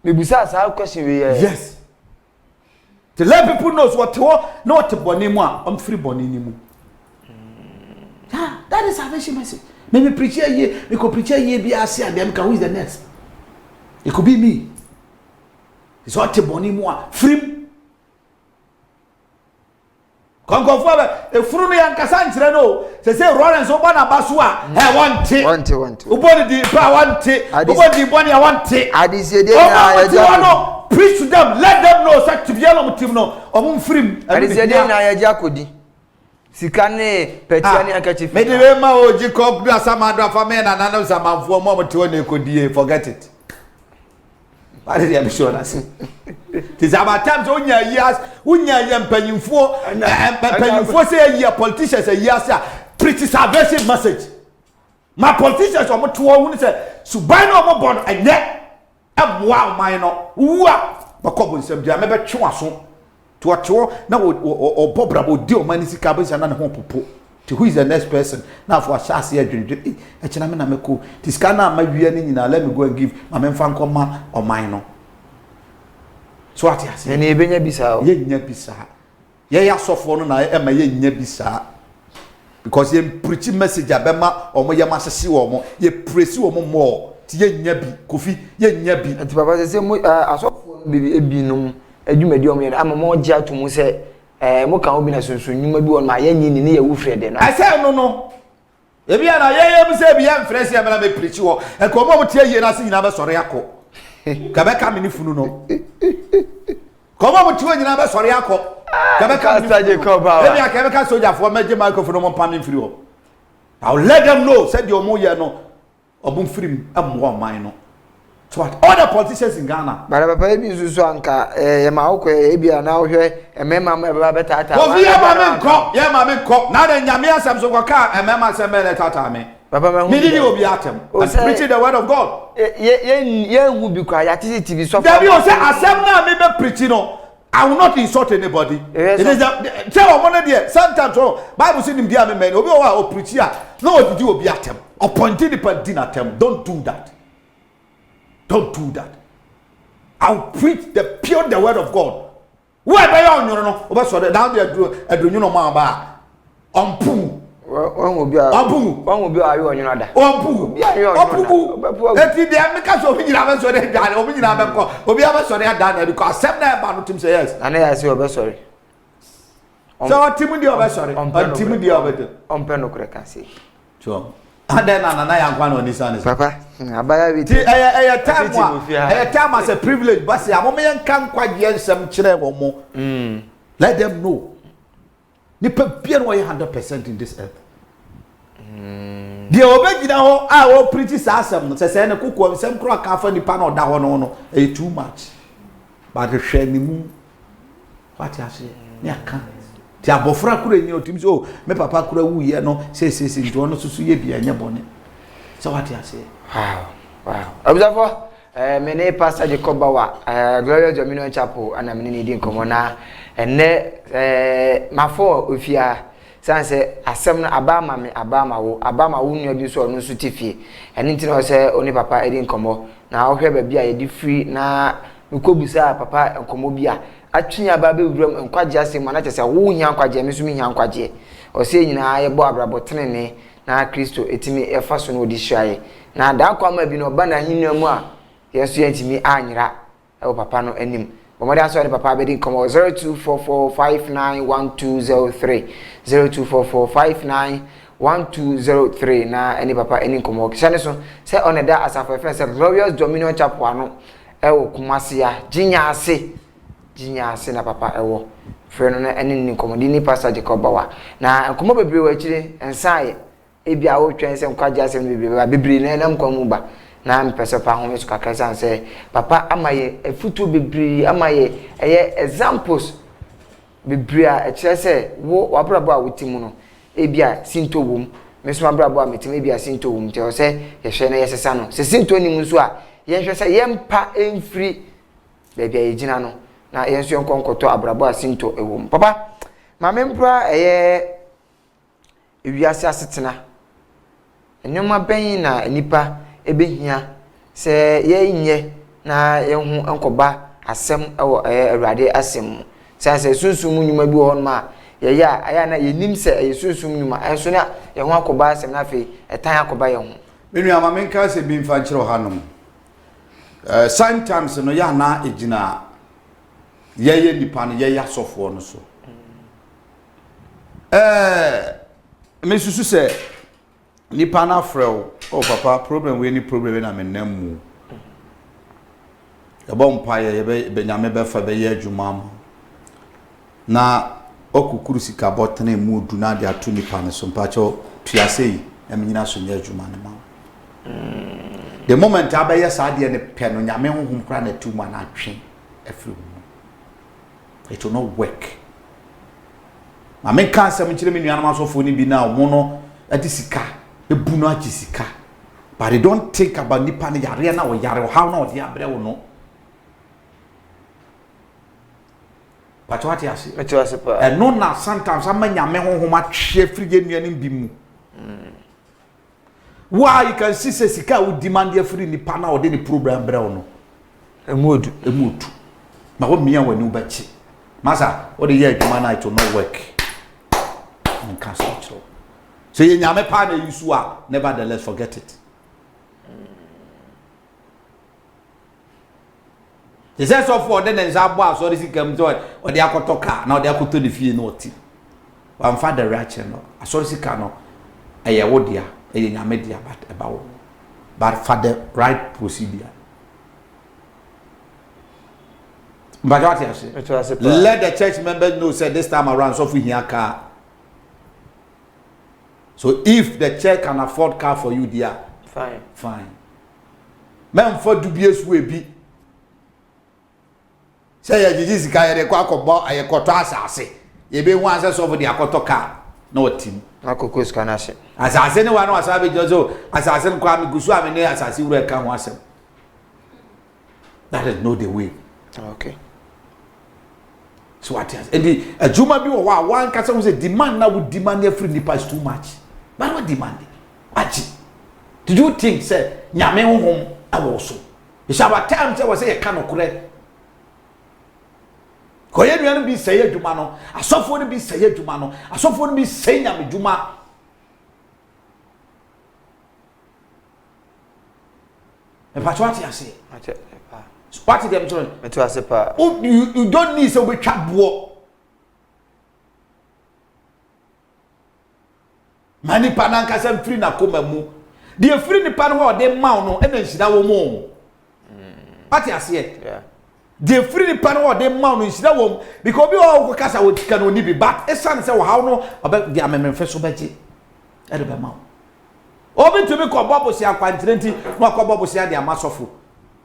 me busa sa question we yes to let people know what not boni mu a am free boni ni mu that is salvation message. Maybe preacher ye, we could preacher ye be as and them can who is the next. It could be me. It's what boni moi free. Come forward. The free and Cassandra no. They say Rollins open a basua. I want it. Ubodi di pa want it. Ubodi boni I want it. I did say they preach to them. Let them know such to be along with no. Or free. I did say they na jakodi. Sikane petiani akachi. Me de ma oji kop do asamado afame na nanu samanfo mo mto ne kodie forget it. What is the sure na say? This about times onya years unya yempanyimfo empanyimfo say year politicians say years preach salvation message. My politicians o mto hu say suban no mo bon anye emwa man no wa bakobo nsem dia me be twe aso to na o bobrabo di o manisika be sana ne ho popo to who is the next person now for chance adwendwe e kina me na meko tiska na mawie ni nyina let me go and give ma me mfa nkoma o man no so ati ase ne ebenya bisa o ye nya bisa ye ya sofo no na e ma ye nya bisa because ye preach message abema o mo ye ma sese wo mo ye praise wo mo mo ti ye nya bi kofi ye nya bi ati baba se mo asofo bibi ebinom adwumadi o mo ye ama mo gya to mo se mo kan obi na sunsun nyuma bi won ma ye nyi ni ye wu frede no ase no ebi ana ye bi se bi ye mfrese ya na be preach wo e ko mo tie ye na se nyina be sore akọ ka be ka me ni funu no ko mo tie nyina be sore akọ ka be ka me ko ba ebi aka be ka soldier for meje microphone mo pa me free wo I'll let them know said your mo ye no obun free am wo man no so what all the politicians in Ghana bara papa ebi susu anka ye ma wo ko ebi ana wo hwe emema ma be tata wo ye ma me nko na da nyame asem so kwa emema asem be tata me papa ma hu me did obi atem preaching the word of God ye hu bi kwa ya TV so there be o say asem na me be preaching no I will not insult anybody. It is tell one there sometimes Bible say him there me obi o preach here no did you obi atem appointed the dinner atem don't do that. Don't do that. I'll preach the pure the word of God. Where by on you know, over so down there do you know ma ompu. One will be ayo on you other. Ompu. Ompu. Eti dey make us obi na be so dey dan, obi na be ko. Obi aba so dey dan because accept na ba no tim say yes. And I say obi sorry. So tim dey obi sorry. Tim dey obi. Ompe no kure kan say. So and then na ya nkwa no ni san. Papa, abaya bi. Ti time as a privilege but say amome yan kan kwaje nsem kire wo mo. Let them know. nipa bia no 100% in this earth dia obegina ho a o preach asem no se ne kokko sem kro aka fa nipa na oda ho no too much but hwe ni mu what you say ne aka ti abofra kura nyi otim so me papa kura wuye no se nto no susu ye bia nya bone so what you say wow observe me ne pastor Jacob Bawa Glorious Dominion Chapel ana me ne di nkomo na enne mafo ofia sanse asem no abama me abama wo nua bi so no so tifie ene nti no se oni papa edi nkomo na wo hwe ba bia ye di free na nkobisa papa nkomo bia atwenya ba be wuram nkwaje asem na chese wo hia nkwaje me so me hia nkwaje o se nyina ye bo abrabo tenene na Kristo etimi efa so no odi hwaye na da kwa ma bi no ba na hinwa mu a yesu yantimi anyira e wo papa no anim Bomadi answer papa bedi nkomo 0244591203 0244591203 na any papa any nkomo kisane so say on that as a friend say Glorious Dominion Chapel ano e wo Kumasi ya jinya ase na papa e wo friend no na any nkomo di ni pastor Jacob Bawa na nkomo bebre wa chire ensaye ebia wo twen se nkwaje ase bebre na nam nkomo ba na mpese pa ho mesu kakra san se papa amaye efutu bebri amaye eye examples bebri a ekire se wo wabrabo a wotimu no ebia sinto wom mesu wabrabo a metim ebia sinto wom te o se ye hwe na yesesa no se sinto ni mu so a ye hwe se ye mpa enfri bebia ye gina no na ye nso nkonkoto abrabo a sinto ewom papa ma mempra eye ewiase asetena enoma ben na nipa ebehia se ye nye na ye hu enkoba asem ewo awurade asem se sunsum nyuma bi ho ma ye ya aya na ye nim se ye sunsum nyuma enso na ye hu akoba asem na fe etan akoba ye hu menu amamenka se bi mfa nkyere hanom sometimes no ya na ejina ye nipa no ye asofo no so mesusu se nipa na frɛw oh papa problem we ni problem na menam ebo mpa ye be nyame be fa be ye adwuma mu na okukuru sika botene mu du na de ato nipa ne so mpa cho tuase yi amenyina so nye adwuma ne ma the moment abaye saade ne pe no nyame honhom kra na tu ma na atwe afiri mu it will not work ma men kan sam kire me nuanam asofo ni bi na mo no ati sika ebuno achisika but they don't think about nipa ne yare na wo yare how na wo de abre wo no pato ati ase pa and no na sometimes amanya me honhom atwe frige nuanim bi mu why you can see say sika wo demand free nipa na wo de ni problem bre wo no emuodu ma wo mia wani ubachi masa wo de ye adwuma na it will not work in cancel control. So you nyame pa na yusu a nevertheless forget it. The sense of for then nza bo so this come to or dey akotoka na or dey akoto the fie no oti. Wan fa the right no. Asori sika no eye wo dia, eye nyame dia but about but for the right procedure. But what you say? Let the church members know say this time around so for here car. So if the church can afford car for you there, fine. Men for dubious we be. Say ya jiji sika ya de kwa kobo aye koto asase. Ye be wan say so for the akoto car no team. Akoko sika na se. Asase ne wa no asabe jozo, asase ne kwa mi gusu amene asase wura ka ho asem. That is not the way. Okay. So what is? And the ajuma bi wa one kasa we say demand now would demand every nipa is too much. But what demanding? Achi. Did you think say nyame honhom awoso? It's about time say we say ka no kure. Ko ye duan bi say adwuma no, asofo no bi say adwuma no, asofo no bi say nyame dwuma. E pa what you say? What is them doing? You don't need so we trap war. Mani pananka sem free na koma mu. The free ni pan ho de ma no e na nhira wo mu. What you say? Yeah. de free the panel or de ma no nsira wom because obi o kasa wo tika no ni bi but esan say wo how no oba de amemfe so beji e de be ma obi to me ko bobosi akwantere nti no ko bobosi ade amasofo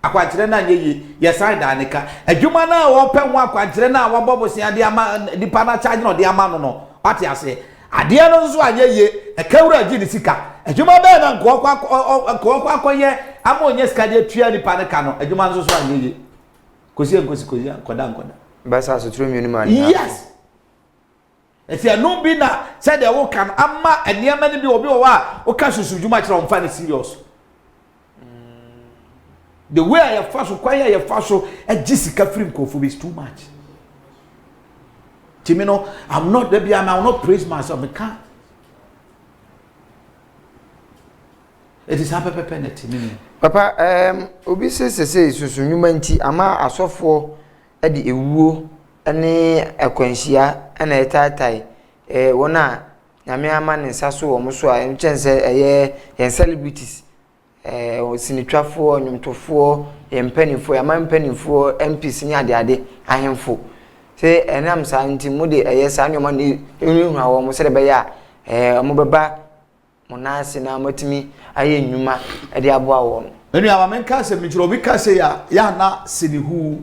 akwantere na nyeye yesan da nika adwuma na wo pe ho akwantere na wo bobosi ade ama dipa na charge no de ama no ate ase ade no nso anyeye e kawura agi ni sika adwuma be na nko akoye ama onye sika de tua dipa ne ka no adwuma nso so anyeye kosi koda basa so tro mi ni man yes etia no bi na said they will can ama eniama ni bi obi wo a o ka susu dwuma kire on fa ne serious the way I faso kwaya ya faso ejisika free kofu is too much timino I'm not there I will not praise myself I can't it is happy penalty timino papa obi se susu nwuma nti ama asofo e de ewuo ene akwanhia ena etatai wona nyame ama ne nsaso wo mso a enchense yen celebrities osinitwafo nyumtofo yempanifo yamampanifo MPs nya ade ahemfo se enam sa nti mu de sa nyoma ne enhu hawo mo se de be ya mo beba mo na ase na matimi aye nnwuma de aboa wo no enu amamenka se mi jiro bi ka se ya na sinihu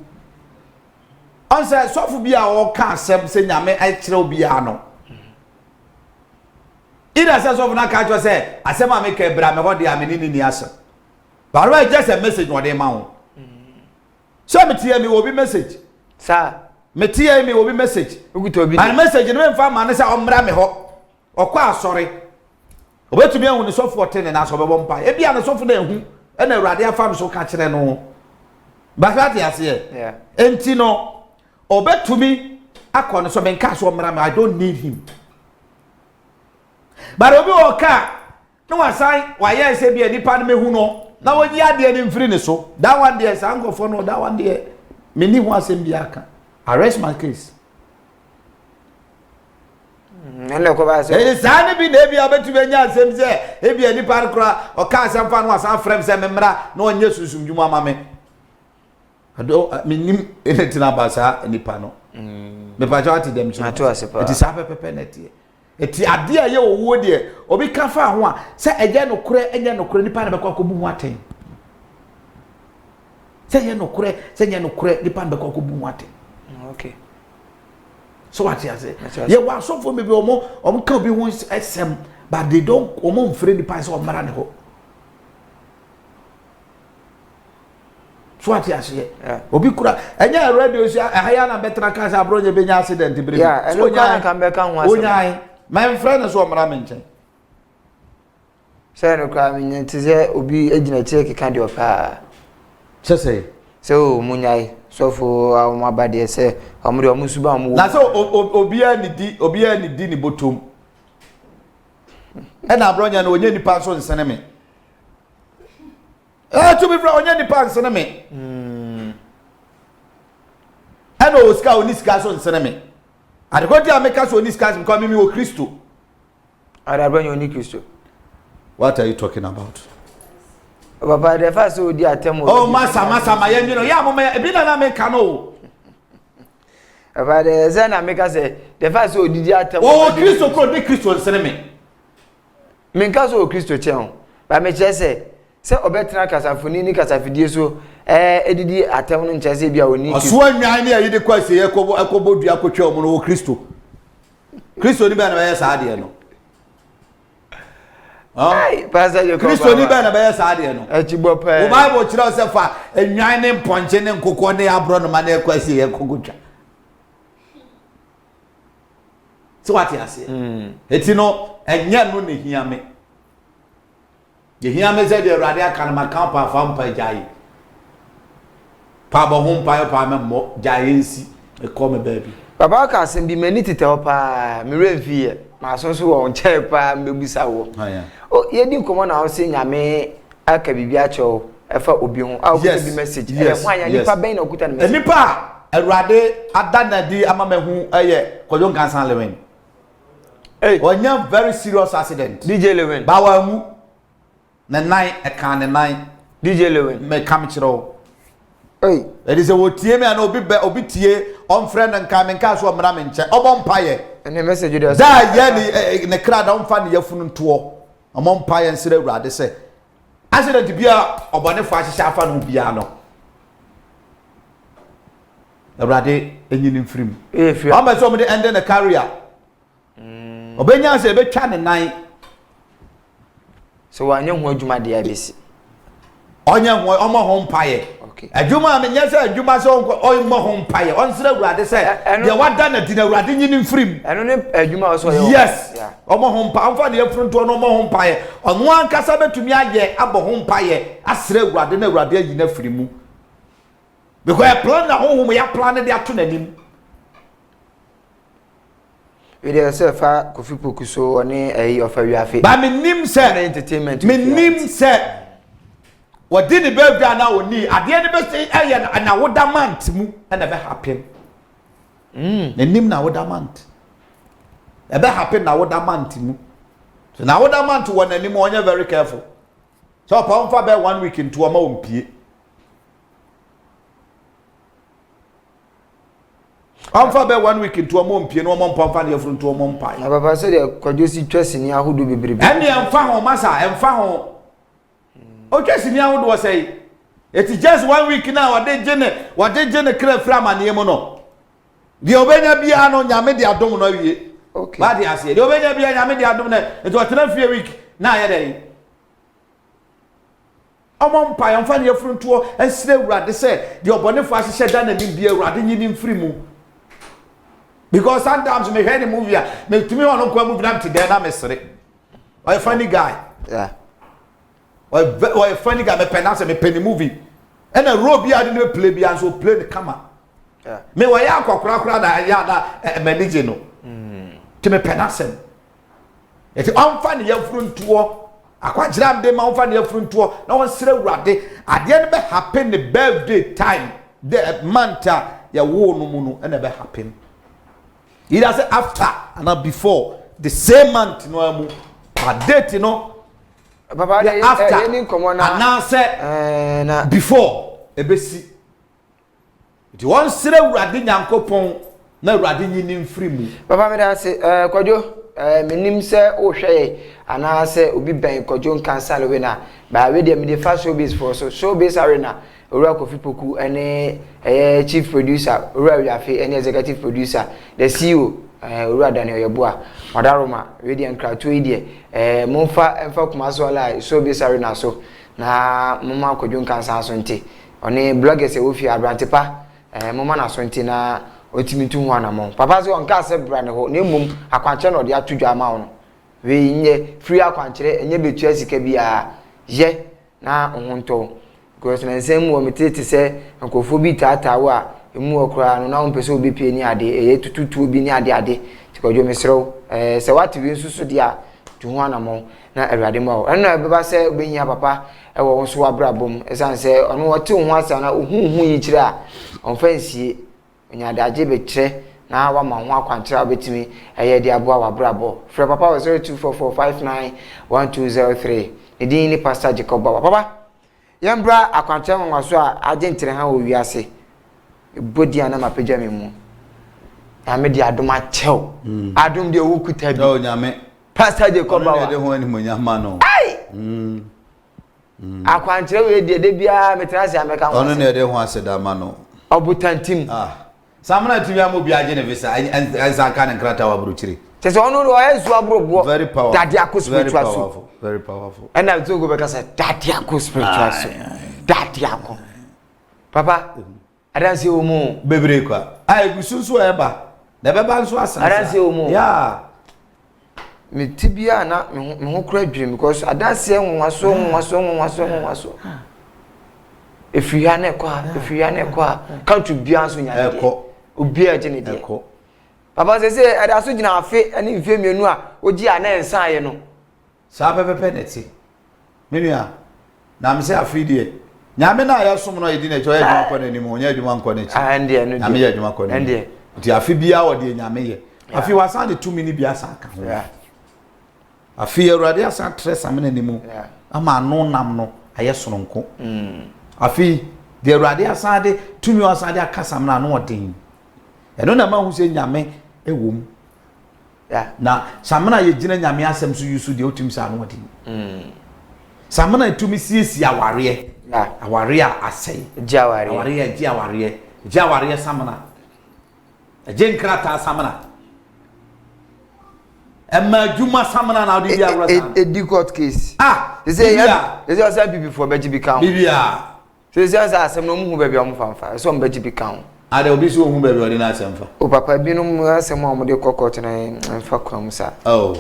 onse sofu bia o ka asem se nyame ai kire obi ya no ida se sofu na ka jo se asem ameka ebra me hode ameni ni asem but why just a message no dey ma ho so me tie me obi message sa me tie me obi message oguto obi and message no mfa ma ne se omra me ho okwa asori obetumi ehun ni sofu otene na so bebo mpa e bia na sofu na ehun e na awurade afam so ka kire no bakati ase enti no obetumi akọ so benka so omra me I don't need him but obi oka no wasan waye se bia nipa no mehu no na wonyi ade ni mfiri ne so that one there sankofo no that one there meni ho asem bia aka arrest my case nle ko ba se sane bi na bia betumi anya asem se e bia nipa kra oka asem fa no wasan frem se memra na onye susum dwuma ama me ado menim enetina basa nipa no me pa jawati dem chi it is happy net eti ade aye owo de obi ka fa ho a se enye nokure nipa na bekọ akobu hu aten se enye nokure nipa na bekọ akobu hu aten okay so what you say ye wa so for me be omo ka obi hu SM but they don't omo mfre nipa se omara ne ho so what you say obi kura enye radio so ahaya na betra ka sa abro nye benya accident bire so nya kan be kan ho asem onya my friend so omara me nchen say no kra me nti se obi agina cheke kan de opa say so munyai so for awon abade se omuri omusuba omu na so obia ni di ni botom e na abronya na onye nipa so nsene me to be from onye nipa nsene me eno oska oniska so nsene me adekoti ameka so oniska because me o Kristo adabronya oni Kristo. What are you talking about? Papa the first odi atemo oh masa ma yen no ya mo ebi na make no Papa the zena make say the first odi atemo oh Kristo ko de Kristo nsene me me nka so Kristo chen ba me che se obetra kasafoni ni kasafidie so edidi atem no nche se bia oni Kristo so anwan ne ayi de kwase ekobo dua kotwa omo no Kristo ni ba na ya sa de no ai pastor you Kristo ni ba na ba ya sa de no achibo pa o Bible kira se fa anwan ne mponche ne nkokọ ne abro no ma na kwase ekogotwa so what you say eti no enya no ne hiame ye hiame se de awurade aka na maka pa fa mpa jai pa bo ho mpa pa me mo jai nsi e ko me baby baba ka sem bi mani tete pa me revie ma so so won che pa mbebisa wo o ye di komo na o se nyame aka bibia acho e fa obi ho a okuta bi message e ho anya nipa ben na okuta na message nipa awurade adana di amama hu eye kojo nkansan lewen onya very serious accident DJ Lewen ba wa mu na nine e kan ne nine DJ Lewen me kam chiro Oi. It is a wotie me and obi tie on friend and coming cast or mram in check. Obon paye. And the message you does. Da ye ne crowd on fan ye funu to. Amon paye and sire wrade say. Accident bia obone fa hye afa no bia no. Wrade enyin mfrim. If you am so me end the career. Obenya say be twa ne nan. So wanye ho adwuma de abesi. Onye ho omo ho mpaye. Okay. Adwuma me nya say adwuma so omo ho mpaye. On sire wrade say de wada na dina wrade nyin mfrim. Eno ne adwuma so ye. Yes. Omo ho mpa amfa de afrunto no omo ho mpaye. Ono ankasa betumi aye abo ho mpaye. Asire wrade na wrade ayi na frimu. Because I plan na ho ya plan de ato nanim. We dey say fa Kofi Poku so oni ofa wiafe. Ba me nim say entertainment. Me nim say what did the birthday na oni ade ne be say na woda month mu na be happen. Me nim na woda month. E be happen na woda month mu. So na woda month won anim onye very careful. So pa mfa be 1 week into o ma ompie. Amfa be 1 week into omompie no omompa mfa de frunto omompa. Na papa say de kwajosi twasini ahodo bebrebe. Ene emfa ho masa emfa ho. O twasini ahodo say it is just 1 week now wade gene kra fra mane mu no. De obenya bia no nyame de adom no wie. Okay. Ba de ase de obenya bia nyame de adom na eto atena fie week na ye dey. Omompa emfa de frunto ensire urade say de obone fa hye da na nim bia urade nyini mfiri mu. Because sometimes me hear the movie, me to me one go movie them today na me sere. Or a funny guy. Yeah. Or a funny guy me penance me penny movie. And a robe ya didn't play be and so play the camera. Yeah. Me wa ya kwakra na ya na manage no. To me penance. It on funny ya fruntuo. Akwa jiram de ma on funny ya fruntuo. Na won sere urade. Ade ne be happen the birthday time. The month ya wo no mu no na be happen. It does after and not before the same month no amu a date no papa dey after any common na now say na before ebesi it won sere urade nyankopon na urade nyini mfiri mu papa me da say kwadwo menim say o hwe ana say obi ben kwadwo nkansa le we na ba we dey me dey fast showbiz for so showbiz arena Ora Kofi Poku ene chief producer Ora Wiafe ene executive producer the CEO Ora Daniel Yeboah Madaroma radio nkratu ide momfa emfa kumaso ala so be sare na so na mama kwadwo nkansa so nti one bloggers e wo fi abrantepa mama na so nti na otimi tu ho anamon papa se on ka se brand ho na emum akwanche na ode atudwa ma wo no we nye free akwanche enye betu asika bia ye na ohunto because na nsem wo metete se nkofo bi tata wo a emu okra no na ompese obi pie ni ade tututu obi ni ade tikwadwo mesrew se wati wi nsusu dia tu ho anamon na awade ma eno ebeba se obehia papa ewo won so wabrabom esanse ono wote ho asa na ohuhu yi kire a onfansie onyade age be kire na wa ma ho akwantra obetimi eye de aboa wabrabo frɛ papa 0244591203 edin ni pastor Jacob papa yambra akwantra nwaso a agentre ha wo wiase bodi ana mapagya me mu na me de adom achew adom de wo kuta bi oh nyame pastor Jacob wa de ho ani mo nyama no akwantra we de bia metrase ameka ono ne de ho aseda ma no obutantim samana tv am obi age ne visa enza kan nkrata wa buruchiri tese ono do ezu abrobo very powerful dadi akospiritual so very powerful and I go back say dadi akospiritual so dadi akọ papa adanse o mu bebre kwa ai gusunsu eba na beba nso asansa adanse o mu yeah me tibia na me ho kura dwirim because adanse nwaso efiya na kwa country bia so nya eko obi a je ne de papa se adaso gina afe ani mfe mienu a oji a na ensan ye no sa pepepe neti menua na me se afi die nyame na ya som no yedi na cho ya dwuma kwa na nimu nya dwuma kwa na chi ande no nyame ya dwuma kwa na ande nti afi bia wo de nyame ye afi wasan de 2 mini bia san ka ho afi awurade asan tres amena nimu ama no nam no aye soronko afi de awurade asade tumi asade akasa mna no odin eno na ma hu se nyame ewom na samna ye gina nyame asem so yusu de otum sa no odin samna tumi siesi aware aware asai aware samna jenkrata samna Emma Juma Samana now a court case. They say some people for Beji count. Bibia. So they say some no baby on fanfa. Some Beji count. I will be so whom baby on the Oh, Papa, Binum, some more of the cocotte and Facrum, sir. Oh,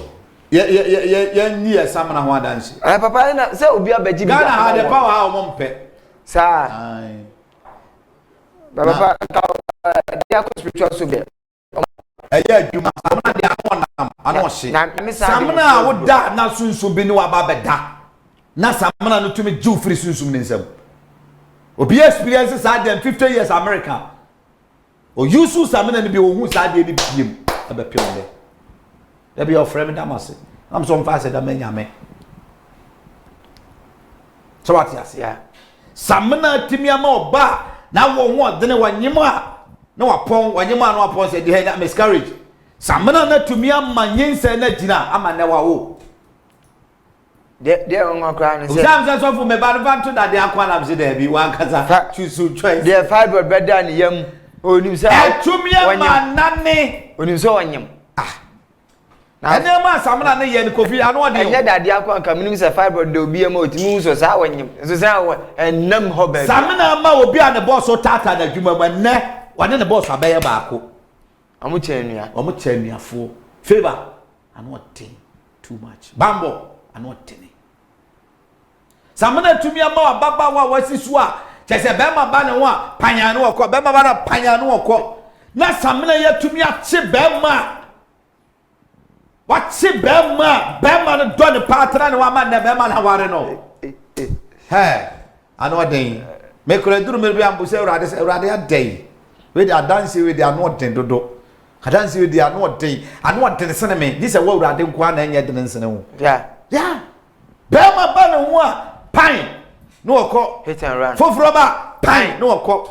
yeah, near Samana one dance. Papa, so be a Beji. Ghana had the power how one pet. Sir, Papa, they are spiritual subject. Juma Samana de Amonam, I don't see. Samana would da na sunsun bi ni wa ba beda. Na Samana no to me Jew free sunsun ni nsem. Obi experience sa dem 50 years America. O yusu Samana ni bi o hu sa de ni biem. E be pio le. E be your friend damase. Am so mfa se da manya me. So what ya say? Samana timiama oba na wo ho de ne wanyim a no wapon wanyima no wapon say the na miscarriage samana na tumi amanyense na gina ama na wawo de on kra no say sam so for me bad to that de akwa na say there bi wan kasa choose choice the fibroid better ni yam onim say tumi amanane onim so wanyim na ene ma samana na ye ni kofi anu ode enye dade akwa nka minim say fibroid de obi am otimi so sa wanyim so say enam ho ba samana ma obi an boss o tata na dwuma ma ne wane ne boss abeye baako amu chenua fo favor anu ten too much bambo anu ten samana tumi ama baba wa wasisu a chese be ma ba ne ho a panyanu okọ be ma ba na panyanu okọ na samana ya tumi ache be ma wache be ma no do ne patra ne wa ma ne be ma na ware no anu den me kure duru me bi ambu se urade adai we dey dance we dey anoten dodo dance we dey anoten sene me this we urade kwa na enye den sene ho be ma ba ne ho a pan no okọ hit and run foforo ba pan no okọ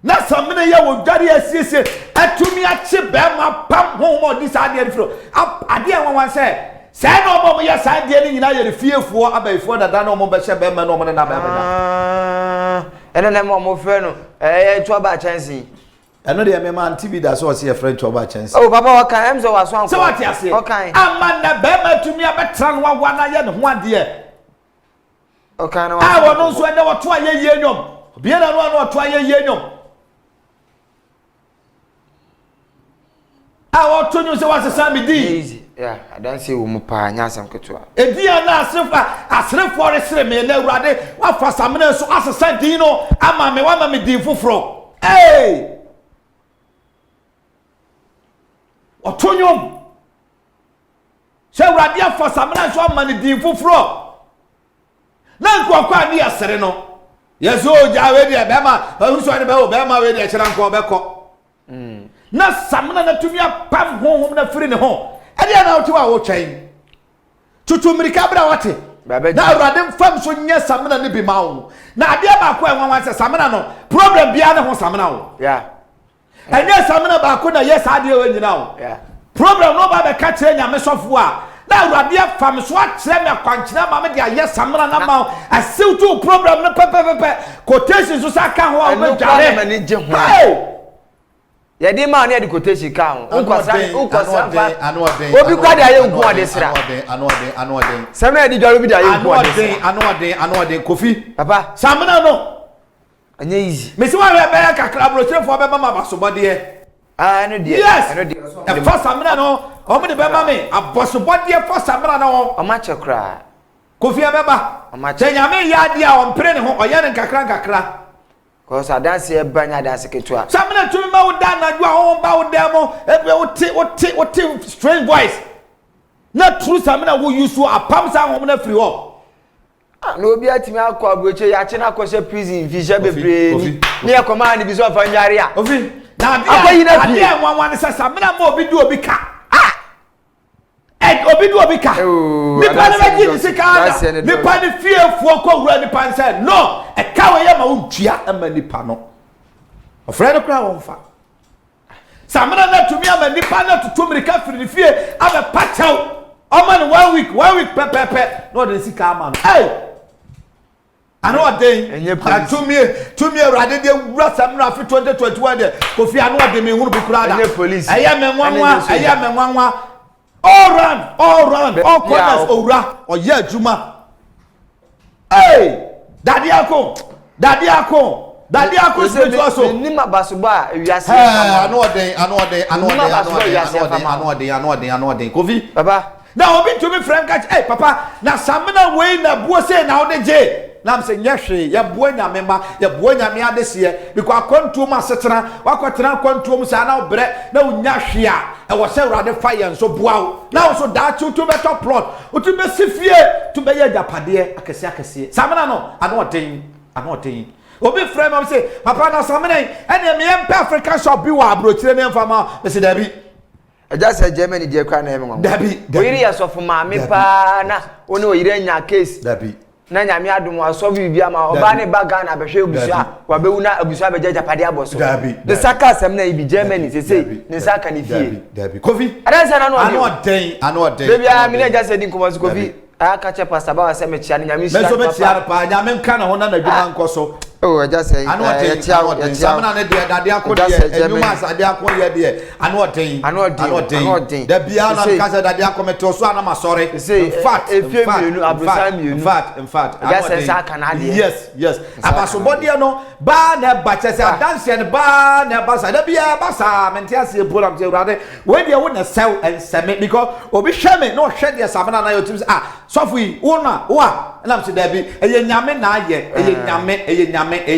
na samene ya wo dware asiesie atumi ache be ma pam ho mo this ade fro ade anwan say say no mo ya say ade ni nyina ye refiefuo abaifo dada no mo be hye be ma no mo na ba ba ene na mo frɛ no to ba chance eno de me man TV da so se friend to ba chance oh papa wa kan emzo wa so anko so what you say okay amana be ma tumi abetra no wa na ye ne ho ade okay na wa wono so ene wo to aye nyom obi na no to aye nyom wo to nyu se wa se sami di easy I don't see wo mu pa nya asem ketua edia na asrefo resre me na urade wa fa samena so asesa din no ama me din foforo otonyom se urade afa samena so ama ne din foforo na nko kwa ni asere no yeso ja we de be ma hu so ne be ma we de kira nko be ko na samena na tumi apam honhom na firi ne ho ade na otu a wo twen tutu mirika bra wate na awurade mfam so nya samena ne bi ma wo na ade ba ko enwan se samena no problem bia ne ho samena wo anya samena ba ko na yes ade we nyina wo problem no ba be ka kire nya mesofo a na awurade fam so a kire me akwankyina ma me de aye samena na ma asew to problem no pepepepe quotation so sa ka ho a wo dware yedi ma na quotation ka ho unkwasa obi kwa da ye nko ade sra anoden samena yedi dwaro bi da ye nko ade anoden kofi papa samena no anya easy me se wa be ya kakra bro trefo be mama basobode no de e for samena no o me de be mama abosobode for samena no o ma chekra kofi e be ba nyame ya de a o mpre ne ho o ye ne kakra cause dance e banya dance ketua samena tumi ma wo da na dwa ho ba wo demo e wote strange voice na true samena wo use apam sa ho na free ho no obi atimi akọ abroche ya che na akọse prison fisha bebre ni e command bi so fa nyare a ofi na akoyi na ade enwanwan se samena ma obi du obi ka obi do obi ka nipa ne be gi sika ada nipa ne fiefuo ko wura nipa nse no e ka we ya ma wontua ama nipa no ofre no kra won fa samana na tumi ama nipa na tutumrika firi fie aba pachaw o man 1 week pepepe no de sika ama no hey ano den tumi urade de wura samana fi 2021 de kofi ano de me hunu bi kura da eya me nwanwa all round all corners owura oye adwuma hey daddy akon spiritual so ni mabasoba wiase ano den kofi baba na obi to me friend catch hey papa na samena we na buo say na ode je na am say nyehwe ya buo nyame ma ya buo nyame adese because akwantu ma setena wakotena akwantu mu sa na obre na unyahwe a e wo say urade fire so buawo na wo so da chu to better plot otu be sifie to be ya japade akese samena no ano den obi friend am say papa na samena ene me empe African shop bi wa abrochire ne mfama me say dabi just say Germany dey kwa na em ngwa dabi oyiri yasofu maame pa na oni oyire nya case dabi na nyame adom aso bibia ma oba ne baga na behwe obusua wa bewu na abusua beja japade aboso the saka asem na ibi Germany say ne saka ni fie dabi kofi adansa na no ano den bibia me just say din komozi kofi aka che pastor ba asem chia ne nyame me so me chia pa nyame nka na ho na adwuma nkoso oh just say ya samana ne de dade akode enuma asade akode de ano den da bia na ka say dade akometo so ana masore in fact just say saka na de yes abasobodi no ba na ba che say dance ne ba na ba sa da bia ba sa mente ase program je urade we de wo na sell and semi because obi hwe me no hwe de samana na yotim sofu yi wona wa na am say da bi eye nyame na aye eye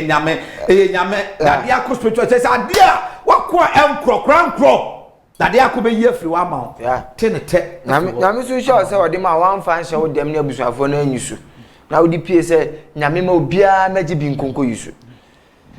nyame dade akọ spiritual say adia wakọ enkro dade akọ be ye free wa ma tenete nyame so sure say odi ma wan fan hye wo dem na abusuafo na anyisu na odi pie say nyame ma obia maji bi nkonko yisu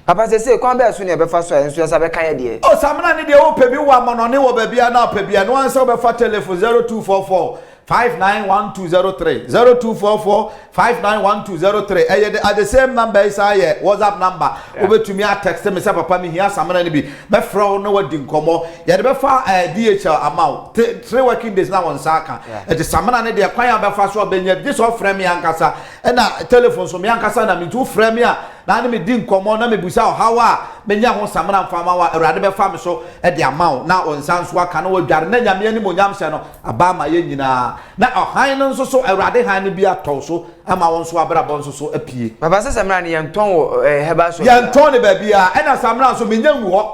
papa say kwan be so ne be fa so enso ya sabe kan ye de o samna ne de wo pe bi wa ma no ne wo ba bia na pe bia no ansa be fa telephone 0244 591203 0244 591203 at the same number is aye WhatsApp number obetumi a text me say papa me hia samana ne bi be fro no wadi nkomo ye de be fa DHL amount 3 working days na won saka e de samana ne de kwan ya be fa so benya this of frame yankasa e na telephone so me yankasa na me tu frame ya na ne me di nkomo na me busa how a benya ho samana mfama wa urade be fa me so e de amount na on sanso aka na wadware na nyame ani mo nyam se no abama ye nyina na ohan no so urade han ne bi atɔ so ama won so abrabɔ nso so apie baba se samra ne yenton wo heba so yenton ne ba bia ɛna samra so menya ngu hɔ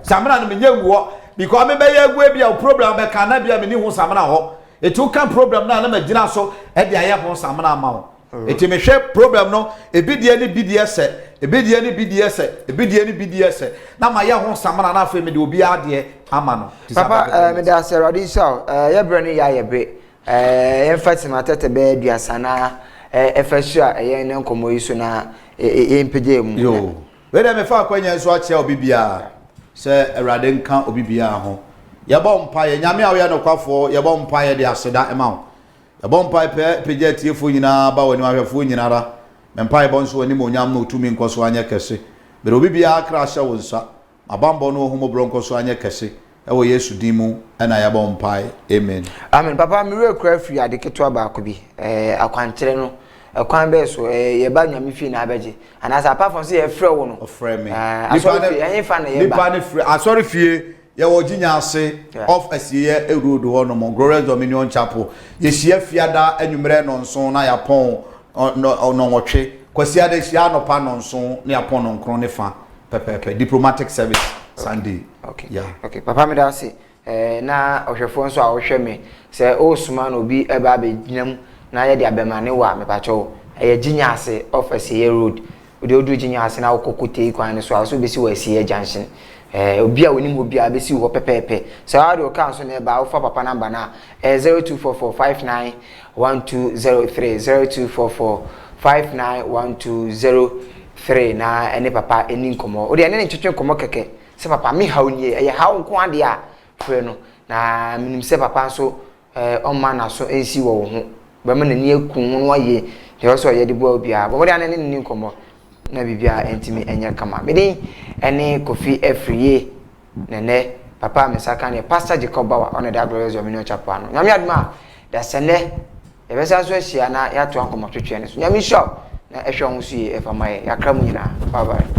samra no menya ngu hɔ because me be ye gu bia problem be kana bia me ni hu samra hɔ etu kan problem na ma gina so e de aye ho samra ma ho eti me hwɛ problem no ebidie ne bidie se na ma ye ho samra na afa me de obi ade ama no papa me da se radi so ye bre ne ya ye bre Fatima tete be duasana efesu a ye ne nkomo yi so na empeje mu yo we dem fa kwanya so ache obibia se erade nka obibia ho ye bo mpa ye nyame a we no kwafo ye bo mpa ye de aseda ema ho ye bo mpa peje tiefo nyina ba woni ahwefo nyina ra me mpa ye bo nso ani mo nyam no tumi nkoso anya kese be obibia kra hye wonsa abambo no homo bronko so anya kese ewo Yesu dimu na ya bon pai amen papa mi we kra free ade keto ba ko bi akwankyere no kwan be so ye ba nyame fi na abeje anasa apart from say ye frɛ wo no frɛ me ye fa na ye ba ne frɛ asori fie ye wo ginya ase of asiye erodo ho no mo Glorious Dominion Chapel ye hia fiada anwumre no nso na ya pon no nwotwe kwasi ade hia no pa no nso na ya pon no nkron ne fa pepepe diplomatic service Sunday. Okay. Papa me da say na ohwefo nso a ohwe me say o suma no bi eba abegyinam na ye de abemane wa me pa cho ye ginya ase office ye road odi odu ginya ase na okokote kwan so aso besi wa sie junction obi a woni mo bi a besi wo pepepe say how do kan so na eba ofa papa number na 0244591203 0244591203 na ene papa eni nkomo odi ene ntwetwe nkomo keke se papa mi hawo nie eye hawo nko ade a frɛ no na minim se papa so ɔma na so ensi wo ho ba ma na ni eku ho no aye de so ye de bo obia bo de ne ni nkomo na bibia entimi enye kama medin ene Kofi Afriye nene papa mesaka ne Pastor Jacob Bawa on the glorious Dominion Chapel no nyame aduma da sene e be san so ahia na ya to ankomo twetwe ne so nyame sure na ehwe ho so ye efama ye yakra mu nyina bye bye.